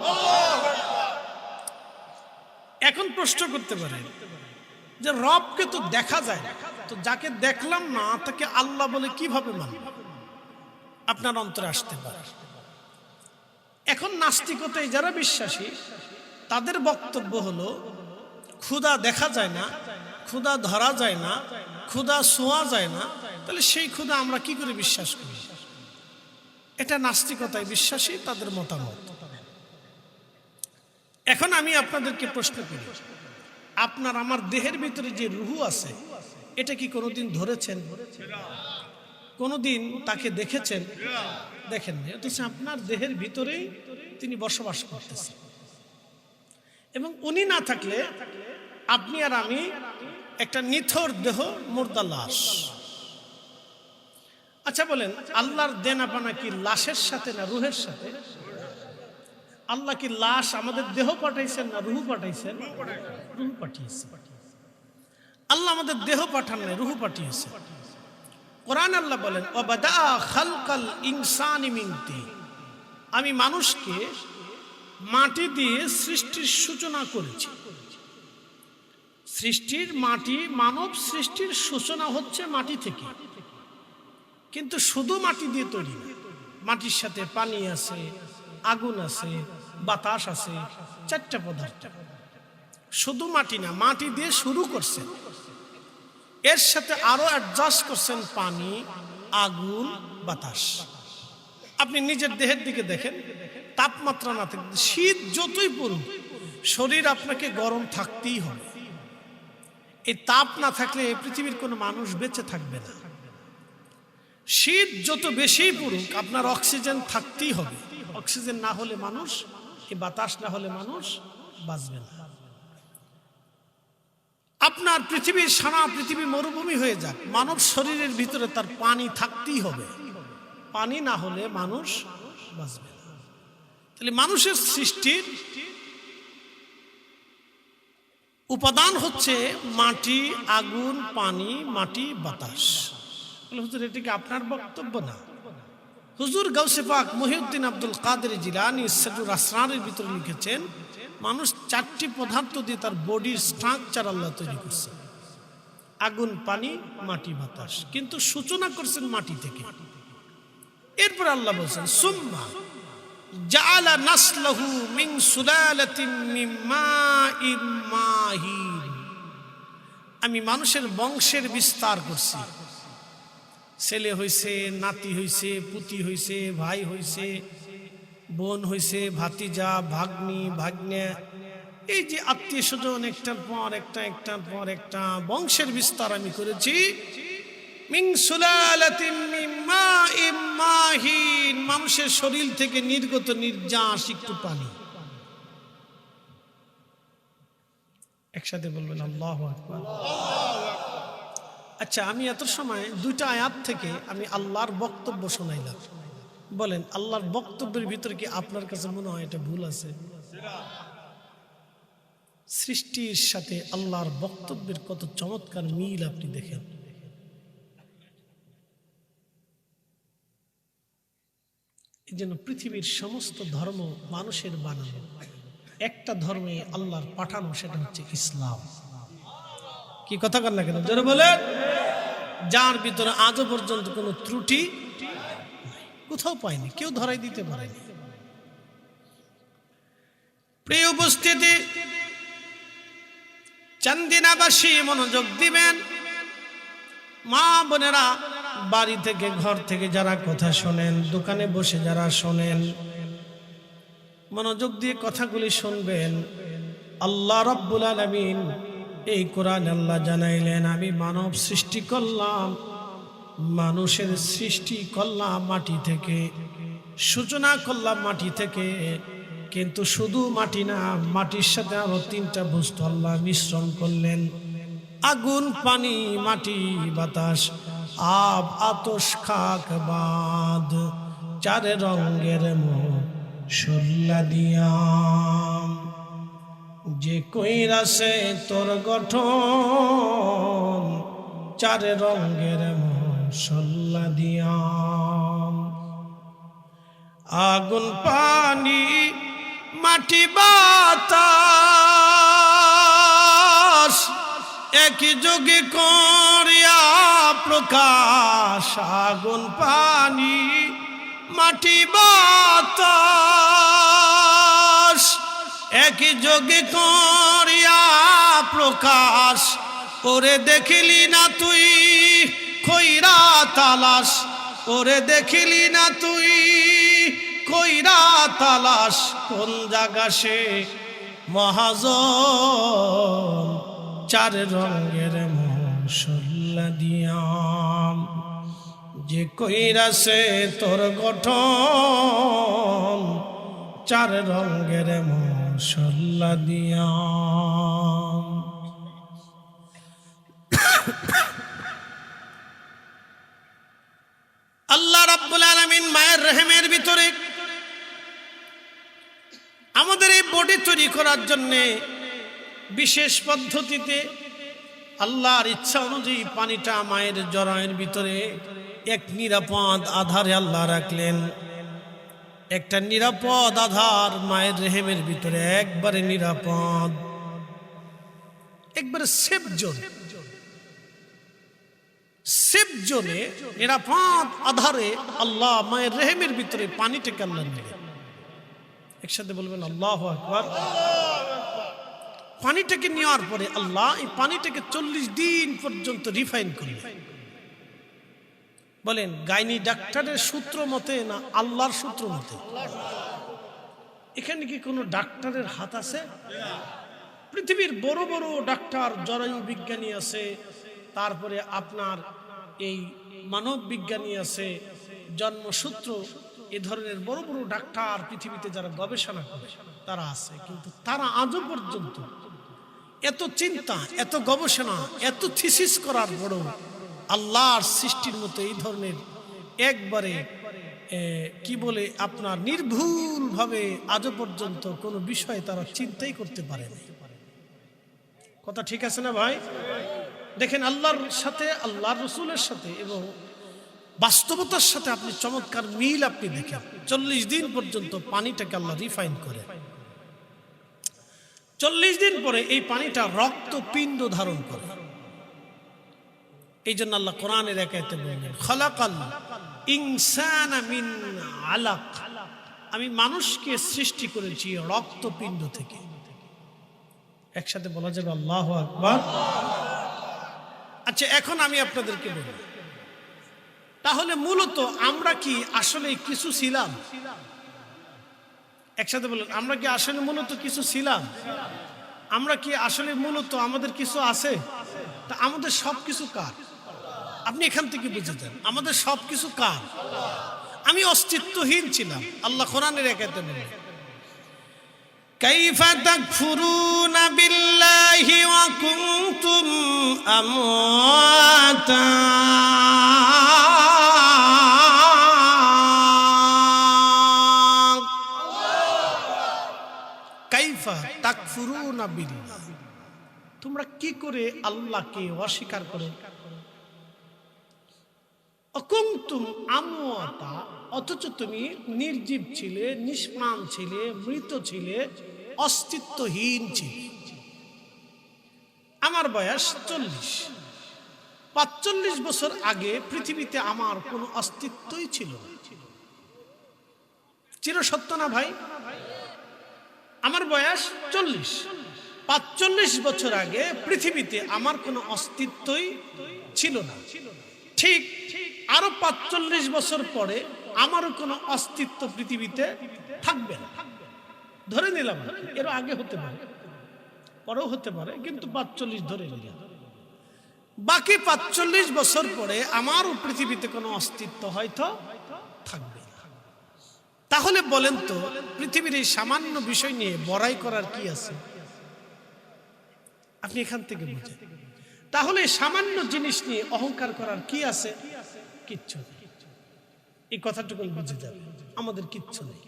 এখন প্রশ্ন করতে পারেন যে রবকে তো দেখা যায় না, তো যাকে দেখলাম না তাকে আল্লাহ বলে কিভাবে মানব? আপনার অন্তরে আসতে পারে। এখন নাস্তিকতায় যারা বিশ্বাসী তাদের বক্তব্য হলো ক্ষুধা দেখা যায় না, ক্ষুধা ধরা যায় না, ক্ষুধা ছোঁয়া যায় না, তাহলে সেই ক্ষুধা আমরা কি করে বিশ্বাস করি? এটা নাস্তিকতায় বিশ্বাসী তাদের মতামত। এখন আমি আপনাদেরকে প্রশ্ন করি, আপনার আমার দেহের ভিতরে যে রুহু আছে, এটা কি কোনোদিন ধরেছেন? কোনোদিন তাকে দেখেছেন? দেখেন না। অথচ আপনার দেহের ভিতরেই তিনি বসবাস করতেছেন, এবং উনি না থাকলে আপনি আর আমি একটা নিথর দেহ, মুর্দা লাশ। আচ্ছা বলেন, আল্লাহর দেনাপানা কি লাশের সাথে না রুহের সাথে? আল্লাহ কি লাশ আমাদের দেহ পাঠাইছেন না রুহু পাঠাইছেন? রুহু পাঠিয়েছেন। আল্লাহ আমাদের দেহ পাঠান নাই, রুহু পাঠিয়েছেন। কোরআন আল্লাহ বলেন ওয়াবাদা খালকাল ইনসানি মিন তিন, আমি মানুষকে মাটি দিয়ে সৃষ্টির সূচনা করেছি। সৃষ্টির মাটি, মানব সৃষ্টির সূচনা হচ্ছে মাটি থেকে, কিন্তু শুধু মাটি দিয়ে তৈরি না। মাটির সাথে পানি আছে, আগুন আছে, বাতাস আছে, চারটা পদার্থ। শুধু মাটি না, মাটি দিয়ে শুরু করছেন, এর সাথে আরো অ্যাডজাস্ট করছেন পানি, আগুন, বাতাস। আপনি নিজের দেহের দিকে দেখেন, তাপমাত্রা না থাকলে, শীত যতই পড়ুক, শরীর আপনাকে গরম থাকতেই হবে। এই তাপ না থাকলে পৃথিবীর কোনো মানুষ বেঁচে থাকবে না। শীত যত বেশি পড়ুক, আপনার অক্সিজেন থাকতেই হবে। অক্সিজেন না হলে মানুষ, এই বাতাস না হলে মানুষ বাঁচবে না। আপনার পৃথিবীর সারা পৃথিবী মরুভূমি হয়ে যাক, মানব শরীরের ভিতরে তার পানি থাকতেই হবে। পানি না হলে মানুষ বাঁচবে না। তাহলে মানুষের সৃষ্টির উপাদান হচ্ছে মাটি, আগুন, পানি, মাটি, বাতাস। হুজুর, এটা কি আপনার বক্তব্য না? হুজুর গাউসে পাক মহিউদ্দিন আব্দুল কাদের জিলানী সিররুল আসরারের ভিতরে লিখেছেন, মানুষ চারটি পদার্থ দিয়ে তার বডির স্ট্রাকচার আল্লাহ তৈরি করছে, আগুন, পানি, মাটি, বাতাস, কিন্তু সূচনা করছেন মাটি থেকে। এরপর আল্লাহ বলছেন সুম্মা জাআলা নাসলাহু মিন সুলালাতিন মিন মাইন মাহিন, আমি মানুষের বংশের বিস্তার করছি। ছেলে হইছে, নাতি হইছে, পুতি হইছে, ভাই হইছে, বোন হইছে, ভাতিজা, ভাগ্নি, ভাগ্নে, এই যে আত্মীয় স্বজন একটার পর একটা, একটার পর একটা বংশের বিস্তার আমি করেছি। মিন সুলালাতিন মিন মাইন মাহিন, মানুষের শরীর থেকে নির্গত নির্যাস একটু পানি। একসাথে বলবেন আল্লাহু আকবার। আচ্ছা, আমি এত সময় দুইটা আয়াত থেকে আমি আল্লাহর বক্তব্য শোনাইলাম। বলেন, আল্লাহর বক্তব্যের ভিতরে কি আপনার কাছে মনে হয় এটা ভুল আছে? সৃষ্টির সাথে আল্লাহর বক্তব্যের কত চমৎকার মিল আপনি দেখেন। এই জন্য পৃথিবীর সমস্ত ধর্ম মানুষের বানানো, একটা ধর্মে আল্লাহর পাঠানো, সেটা হচ্ছে ইসলাম। কি কথা কর না কেন? জোরে বলেন। যার ভিতরে আজও পর্যন্ত কোনো ত্রুটি কোথাও পায়নি, কেউ ধরাই দিতে পারেনি। প্রিয় উপস্থিতি, চান্দিনাবাসী মনোযোগ দিবেন। মা বোনেরা, বাড়ি থেকে, ঘর থেকে যারা কথা শোনেন, দোকানে বসে যারা শোনেন, মনোযোগ দিয়ে কথাগুলি শুনবেন। আল্লাহ রাব্বুল আলামিন এই কোরআন আল্লাহ জানাইলেন, আমি মানব সৃষ্টি করলাম, মানুষের সৃষ্টি করলাম মাটি থেকে, সূচনা করলাম মাটি থেকে। কিন্তু শুধু মাটি না, মাটির সাথে আরো তিনটা বস্তু আল্লাহ মিশ্রণ করলেন, আগুন, পানি, মাটি, বাতাস। আব আতশ খাক বাদ চার রঙের মশলা দিয়াম যে কইরাছে তোর গঠন চার রঙের মশলা দিয়াম আগুন পানি মাটি বাতাস একই যোগে করিয়া প্রকাশ আগুন পানি মাটি বাতাস একই যোগে করিয়া প্রকাশ ওরে দেখিলি না তুই কইরা তালাশ ওরে দেখিলি না তুই কইরা তালাশ কোন জায়গা সে মহাজন চার রঙের মশলা দিয়াম যে কইরাছে তোর গঠন চার রঙের মশলা দিয়াম আল্লাহ রাব্বুল আলামিন মায়ের রহমের ভিতরে আমাদের এই বডি তৈরি করার জন্য বিশেষ পদ্ধতিতে আল্লাহর ইচ্ছা অনুযায়ী পানিটা মায়ের জরায়ের ভিতরে এক নিরাপদ আধারে আল্লাহ রাখলেন একটা নিরাপদ আধার মায়ের রেহেমের ভিতরে একবারে নিরাপদ একবারে সেফ জোনে নিরাপদ আধারে আল্লাহ মায়ের রেহেমের ভিতরে পানিটাকে আল্লাহ দিলেন একসাথে বলবেন আল্লাহু আকবার পানিটাকে নেওয়ার পরে আল্লাহ এই পানিটাকে 40 দিন পর্যন্ত রিফাইন করলেন বলেন গাইনি ডাক্তারের সূত্র মতে না আল্লাহর সূত্র মতে এখানে কি কোনো ডাক্তারের হাত আছে পৃথিবীর বড় বড় ডাক্তার জরায়ু বিজ্ঞানী আছে তারপরে আপনার এই মানব বিজ্ঞানী আছে জন্মসূত্র এই ধরনের বড় বড় ডাক্তার পৃথিবীতে যারা গবেষণা করে তারা আছে কিন্তু তারা আজও পর্যন্ত এত চিন্তা এত গবেষণা এত থিসিস করার বড় আল্লাহর সৃষ্টির মতো এই ধরনের একবারে কি বলে আপনার নির্ভুল ভাবে আজও পর্যন্ত কোনো বিষয় তারা চিন্তাই করতে পারে না কথা ঠিক আছে না ভাই দেখেন আল্লাহর সাথে আল্লাহর রাসূলের সাথে এবং বাস্তবতার সাথে আপনি চমৎকার মিল আপনি দেখেন 40 দিন পর্যন্ত পানিটাকে আল্লাহ রিফাইন করে 40 দিন পরে এই পানিটা রক্তপিণ্ড ধারণ করে এই জন্য আল্লাহ কোরআনের এক আয়াতে বলেন খালাকাল ইনসানা মিন আলাক আমি মানুষকে সৃষ্টি করেছি রক্তপিণ্ড থেকে একসাথে বলা যাবে আল্লাহু আকবার আচ্ছা এখন আমি আপনাদেরকে বলি তাহলে মূলত আমরা কি আসলে কিছু ছিলাম একসাথে বলুন আমরা কি আসলে মূলত কিছু ছিলাম আমরা কি আসলে মূলত আমাদের কিছু আছে তা আমাদের সবকিছু কার আপনি এখান থেকে বুঝে যান আমাদের সবকিছু কার আমি অস্তিত্বহীন ছিলাম আল্লাহ কোরআনের এক আয়াতে বলেন কাইফা তাকফুরুনা বিল্লাহি ওয়া কুনতুম আমওয়াতা কাইফা তাকফুরুনা বিল্লাহ তোমরা কি করে আল্লাহকে অস্বীকার করো অকুনতুম আমওয়াতা অথচ তুমি নির্জীব ছিলে নিষ্প্রাণ ছিলে মৃত ছিলে অস্তিত্বহীন ছিলে আমার বয়স 45 বছর আগে পৃথিবীতে আমার কোনো অস্তিত্বই ছিল না চিরসত্য না ভাই আমার বয়স 45 বছর আগে পৃথিবীতে আমার কোনো অস্তিত্বই ছিল না ঠিক আরো 45 বছর পরে আমারও কোনো অস্তিত্ব পৃথিবীতে থাকবে না ধরে নিলাম এর আগে হতে পারে পরেও হতে পারে কিন্তু 45 ধরে নিলাম বাকি 45 বছর পরে আমারও পৃথিবীতে কোনো অস্তিত্ব হয়তো থাকবে না তাহলে বলেন তো পৃথিবীর এই সামান্য বিষয় নিয়ে বড়াই করার কি আছে আপনি এখান থেকে বুঝেন তাহলে সামান্য জিনিস নিয়ে অহংকার করার কি আছে? কিচ্ছু নেই। এই কথাটুকু বুঝে যাবে, আমাদের কিচ্ছু নেই,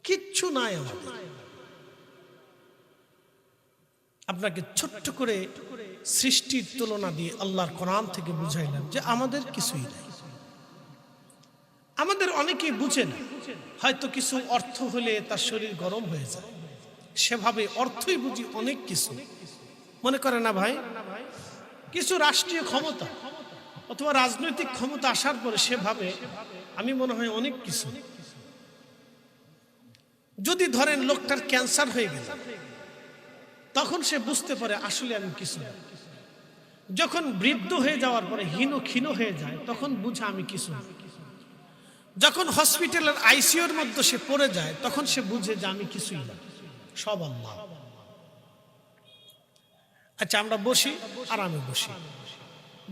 কিচ্ছু নাই আমাদের। আপনাকে ছোট্ট করে সৃষ্টির তুলনা দিয়ে আল্লাহর কোরআন থেকে বুঝাইলাম যে আমাদের কিছুই নাই। আমাদের অনেকেই বুঝে না, হয়তো কিছু অর্থ হলে তার শরীর গরম হয়ে যায়, সেভাবে অর্থই বুঝি অনেক কিছু মনে করে না ভাই। কিছু রাষ্ট্রীয় ক্ষমতা অথবা রাজনৈতিক ক্ষমতা আসার পরে সেভাবে আমি মনে হয় অনেক কিছু। যদি ধরেন লোকটার ক্যান্সার হয়ে গেল, তখন সে বুঝতে পারে আসলে আমি কিছু না। যখন বৃদ্ধ হয়ে যাওয়ার পরে হীন ক্ষীণ হয়ে যায়, তখন বুঝে আমি কিছু না। যখন হসপিটালের আইসিইউর মধ্যে সে পড়ে যায়, তখন সে বুঝে যে আমি কিছুই না, সব আল্লাহ। আচ্ছা, আমরা বসি, আরামে বসি,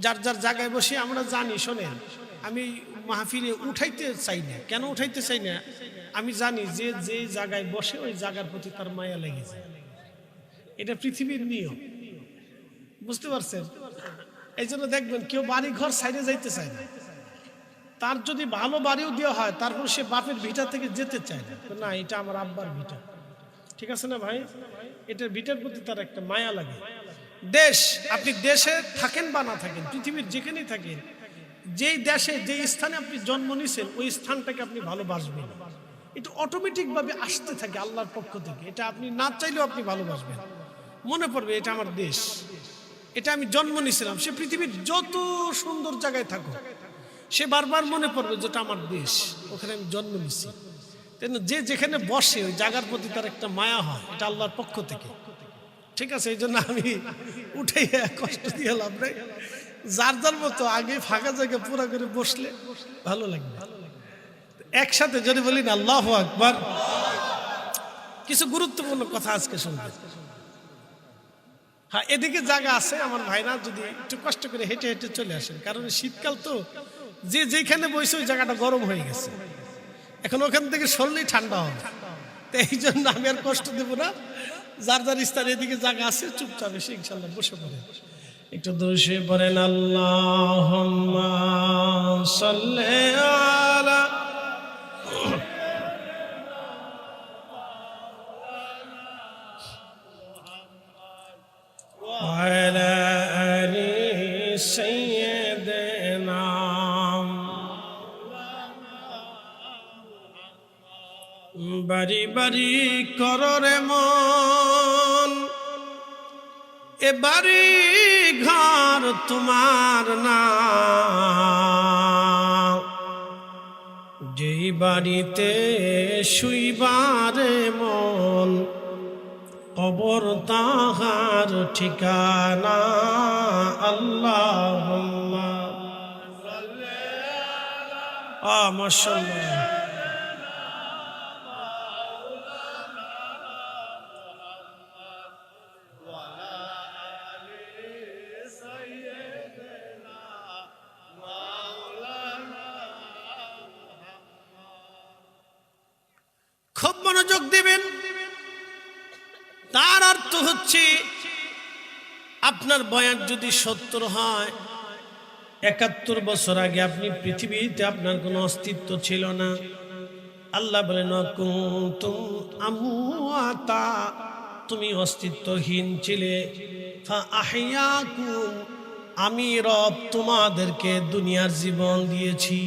যার যার জায়গায় বসি, আমরা জানি, শোনেন, আমি মাহফিলে উঠাইতে চাই না। কেন উঠাইতে চাই না? আমি জানি যে যে জায়গায় বসে ওই জায়গার প্রতি তার মায়া লেগে যায়। এটা পৃথিবীর নিয়ম, বুঝতে পারছেন? এই জন্য দেখবেন কেউ বাড়ি ঘর সাইডে যাইতে চায় না। তার যদি ভালো বাড়িও দেওয়া হয়, তারপর সে বাপের ভিটা থেকে যেতে চায় না। না, এটা আমার আব্বার ভিটা, ঠিক আছে না ভাই? এটার ভিটার প্রতি তার একটা মায়া লাগে। দেশ, আপনি দেশে থাকেন বা না থাকেন, পৃথিবীর যেখানেই থাকেন, যেই দেশে যেই স্থানে আপনি জন্ম নিয়েছেন, ওই স্থানটাকে আপনি ভালোবাসবেন। এটা অটোমেটিক ভাবে আসতে থাকে আল্লাহর পক্ষ থেকে। এটা আপনি না চাইলেও আপনি ভালোবাসবেন। মনে পড়বে এটা আমার দেশ, এটা আমি জন্ম নিয়েছিলাম। সে পৃথিবীর যত সুন্দর জায়গায় থাকুক, সে বারবার মনে পড়বে যেটা আমার দেশ, ওখানে আমি জন্ম নিয়েছি। যে যেখানে বসে ওই জায়গার প্রতি তার একটা মায়া হয়, এটা আল্লাহর পক্ষ থেকে, ঠিক আছে? এই জন্য আমি উঠে কষ্ট দিয়ে লাভ নাই। যার যার মতো আগে ফাঁকা জায়গায় পুরো করে বসলে ভালো লাগবে। একসাথে যদি বলি না আল্লাহু আকবার। কিছু গুরুত্বপূর্ণ কথা আজকে শুনবেন। হ্যাঁ, এদিকে জায়গা আছে, আমার ভাইরা যদি একটু কষ্ট করে হেঁটে হেঁটে চলে আসেন, কারণ শীতকাল তো, যে যেখানে বসে ওই জায়গাটা গরম হয়ে গেছে, এখন ওখান থেকে সরলেই ঠান্ডা হবে। তো এই জন্য আমি আর কষ্ট দেবো না। যার যার স্থানে এদিকে জায়গা আছে, চুপচাপ এসে ইনশাল্লাহ বসে পড়ে একটু দোষে পড়েন আল্লাহুম্মা সাল্লি আলা ওয়ালা আলি সাইয়্যিদিনা। বাড়ি বাড়ি কররে মন, এ বাড়ি ঘর তোমার না। যেই বাড়িতে শুইবারে মন, কবর তাহার ঠিকানা। আল্লাহুম্মা মাশাআল্লাহ। খুব মনোযোগ দিবেন। তার অর্থ হচ্ছে, আপনার বয়স যদি 70 হয়, 71 বছর আগে আপনি পৃথিবীতে আপনার কোনো অস্তিত্ব ছিল না। আল্লাহ বলেন কুনতুম আমওয়াতা, তুমি অস্তিত্বহীন ছিলে। ফাআহইয়াকুম, আমি রব তোমাদেরকে দুনিয়ার জীবন দিয়েছি।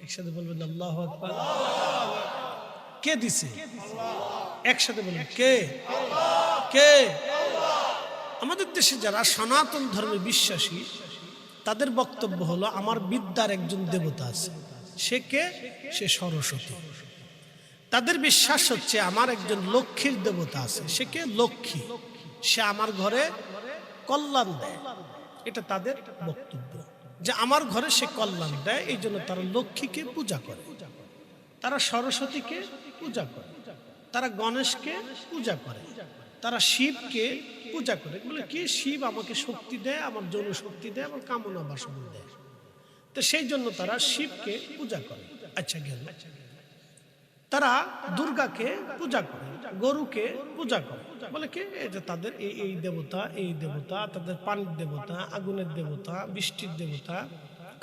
একসাথে বলবেন আল্লাহু আকবার। কে দিছে? একসাথে বলবেন কে? কে? আমাদের দেশে যারা সনাতন ধর্মে বিশ্বাসী, তাদের বক্তব্য হলো আমার বিদ্যার একজন দেবতা আছে। সে কে? সে সরস্বতী। তাদের বিশ্বাস হচ্ছে আমার একজন লক্ষ্মীর দেবতা আছে। সে কে? লক্ষ্মী। সে আমার ঘরে কল্যাণ দেয়। এটা তাদের বক্তব্য, যে আমার ঘরে সে কল্যাণ দেয়। এই জন্য তারা লক্ষ্মীকে পূজা করে, তারা সরস্বতীকে পূজা করে, তারা গণেশকে পূজা করে, তারা শিবকে পূজা করে। বলে কি, শিব আমাকে শক্তি দেয়, আমার যৌন শক্তি দেয়, আমার কামনা বাসনা দেয়। তো সেই জন্য তারা শিবকে পূজা করে। আচ্ছা গেল। তারা দুর্গাকে পূজা করে, গরুকে পূজা করে, বলে কি এটা তাদের এই দেবতা, এই দেবতা, তাদের পানির দেবতা, আগুনের দেবতা, বৃষ্টির দেবতা,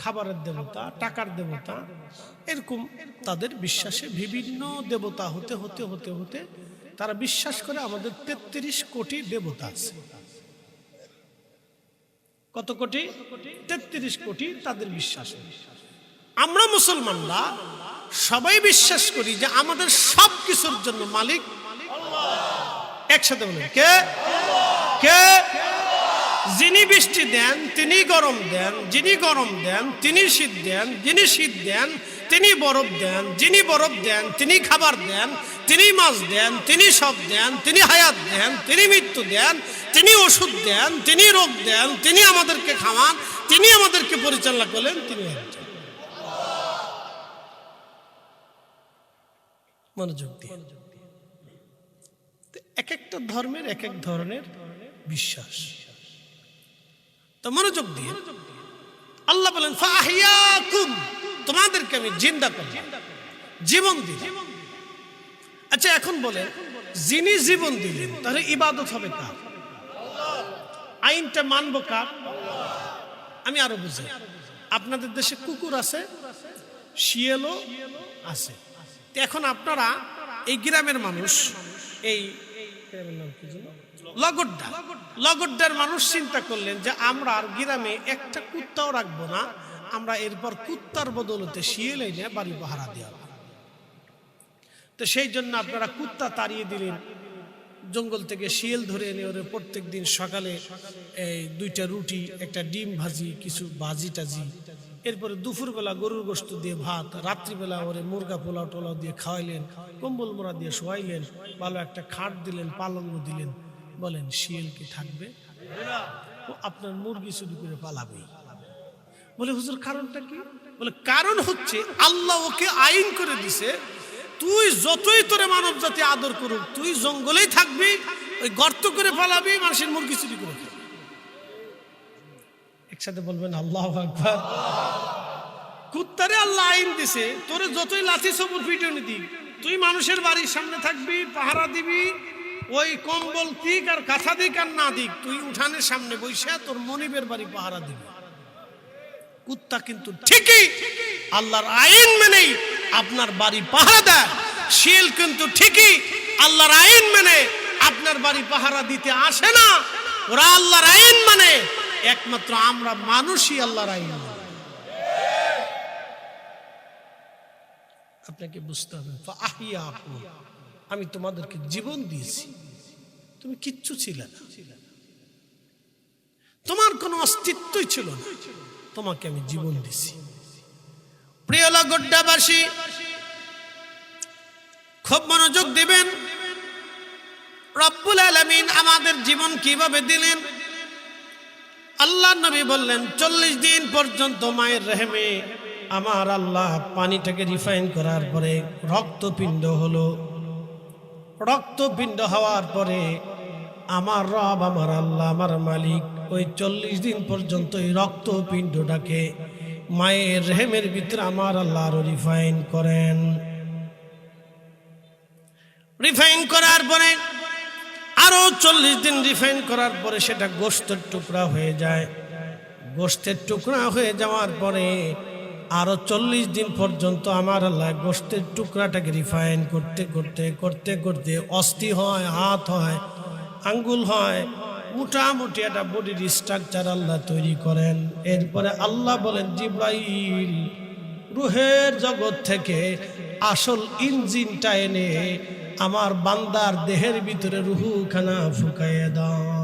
খাবারের দেবতা, টাকার দেবতা, এরকম তাদের বিশ্বাসে বিভিন্ন দেবতা হতে হতে হতে হতে তারা বিশ্বাস করে আমাদের 33 কোটি দেবতা আছে। কত কোটি? 33 কোটি তাদের বিশ্বাস। আমরা মুসলমানরা সবাই বিশ্বাস করি যে আমাদের সব কিছুর জন্য মালিক আল্লাহ। একসাথে বলেন কে? কে? যিনি বৃষ্টি দেন তিনি গরম দেন, যিনি গরম দেন তিনি শীত দেন, যিনি শীত দেন তিনি বরফ দেন, যিনি বরফ দেন তিনি খাবার দেন, তিনি মাছ দেন, তিনি সব দেন, তিনি হায়াত দেন, তিনি মৃত্যু দেন, তিনি ওষুধ দেন, তিনি রোগ দেন, তিনি আমাদেরকে খাওয়ান, তিনি আমাদেরকে পরিচালনা করেন, তিনি একজন। মনোযোগ দিয়ে, এক একটা ধর্মের এক এক ধরনের বিশ্বাস। তো মনোযোগ দিয়ে আল্লাহ বলেন ফাহিয়াকুম, তোমাদেরকে আমি জিন্দা করলাম, জীবন দিলাম। আচ্ছা এখন বলেন, যিনি জীবন দিলেন তাহলে ইবাদত হবে কার? আইনটা মানব কার? আমি আরো বুঝাই। আপনাদের দেশে কুকুর আছে, শিয়ালও আছে। এখন আপনারা এই গ্রামের মানুষ, এই লগড্ডার মানুষ চিন্তা করলেন যে আমরা আর গ্রামে একটা কুত্তাও রাখবো না, আমরা এরপর কুত্তার বদলতে শিয়াল এনে বাড়ি পাহারা দেওয়া। তো সেই জন্য আপনারা কুত্তা তাড়িয়ে দিলেন, জঙ্গল থেকে শিয়াল ধরে এনে ওরে প্রত্যেক দিন সকালে এই 2টা রুটি, একটা ডিম ভাজি, কিছু ভাজি টাজি, এরপরে দুপুরবেলা গরুর গোশত দিয়ে ভাত, রাত্রিবেলা ওরে মুরগা পোলাও টোলাও দিয়ে খাওয়াইলেন, কম্বল মোড়া দিয়ে শোয়াইলেন, ভালো একটা খাট দিলেন, পালঙ্গ দিলেন। বলেন শিয়াল কি থাকবে? ও আপনার মুরগি চুরি করে পালাবেই। বলে হুজুর কারণটা কি? বলে কারণ হচ্ছে আল্লাহ ওকে আইন করে দিছে, তুই যতই তোরে মানব জাতি আদর করুক, তুই জঙ্গলেই থাকবি, ওই গর্ত করে পালাবি, মানুষের মুরগি চুরি করে খাবি। একসাথে বলবেন আল্লাহু আকবার। কুত্তারে আল্লাহ আইন দিছে, তোরে যতই লাঠি সবুর পিটুনি দিক, তুই মানুষের বাড়ির সামনে থাকবি, পাহারা দিবি, ওই কম্বল দিক আর কাঁথা দিক আর না দিক, তুই উঠানের সামনে বসে তোর মনিবের বাড়ি পাহারা দিবি। কুত্তা কিন্তু ঠিকই আল্লাহর আইন মেনেই আপনার বাড়ি পাহারা দেয়, শিয়াল কিন্তু ঠিকই আল্লাহর আইন মেনে আপনার বাড়ি পাহারা দিতে আসে না। ওরা আল্লাহর আইন মানে, একমাত্র আমরা মানুষই আল্লাহর আইন মানে। আপনাকে বুঝতে হবে, ফাহিয়াকুম, আমি তোমাদেরকে জীবন দিয়েছি, তুমি কিচ্ছু ছিলে না, তোমার কোনো অস্তিত্বই ছিল না, তোমাকে আমি জীবন দিছি। প্রিয় লগড্ডাবাসী খুব মনোযোগ দিবেন। রব্বুল আলামিন আমাদের জীবন কিভাবে দিলেন? আল্লাহ নবী বললেন 40 দিন পর্যন্ত মায়ের রেহেমে আমার আল্লাহ পানিটাকে রিফাইন করার পরে রক্তপিণ্ড হলো। রক্তপিণ্ড হওয়ার পরে আমার রব, আমার আল্লাহ, আমার মালিক ওই 40 দিন পর্যন্ত এই রক্তপিণ্ডটাকে মায়ের রেহেমের ভিতরে আমার আল্লাহ আরো রিফাইন করেন। রিফাইন করার পরে আরো 40 দিন রিফাইন করার পরে সেটা গোশতের টুকরা হয়ে যায়। গোশতের টুকরা হয়ে যাওয়ার পরে আরো 40 দিন পর্যন্ত আমার আল্লাহ গোশতের টুকরাটাকে রিফাইন করতে করতে করতে করতে অস্থি হয়, হাত হয়, আঙ্গুল হয়, মোটামুটি একটা বডির স্ট্রাকচার আল্লাহ তৈরি করেন। এরপরে আল্লাহ বলেন, জিব্রাইল রুহের জগৎ থেকে আসল ইঞ্জিনটা এনে আমার বান্দার দেহের ভিতরে রুহুখানা ফুকাইয়ে দাও।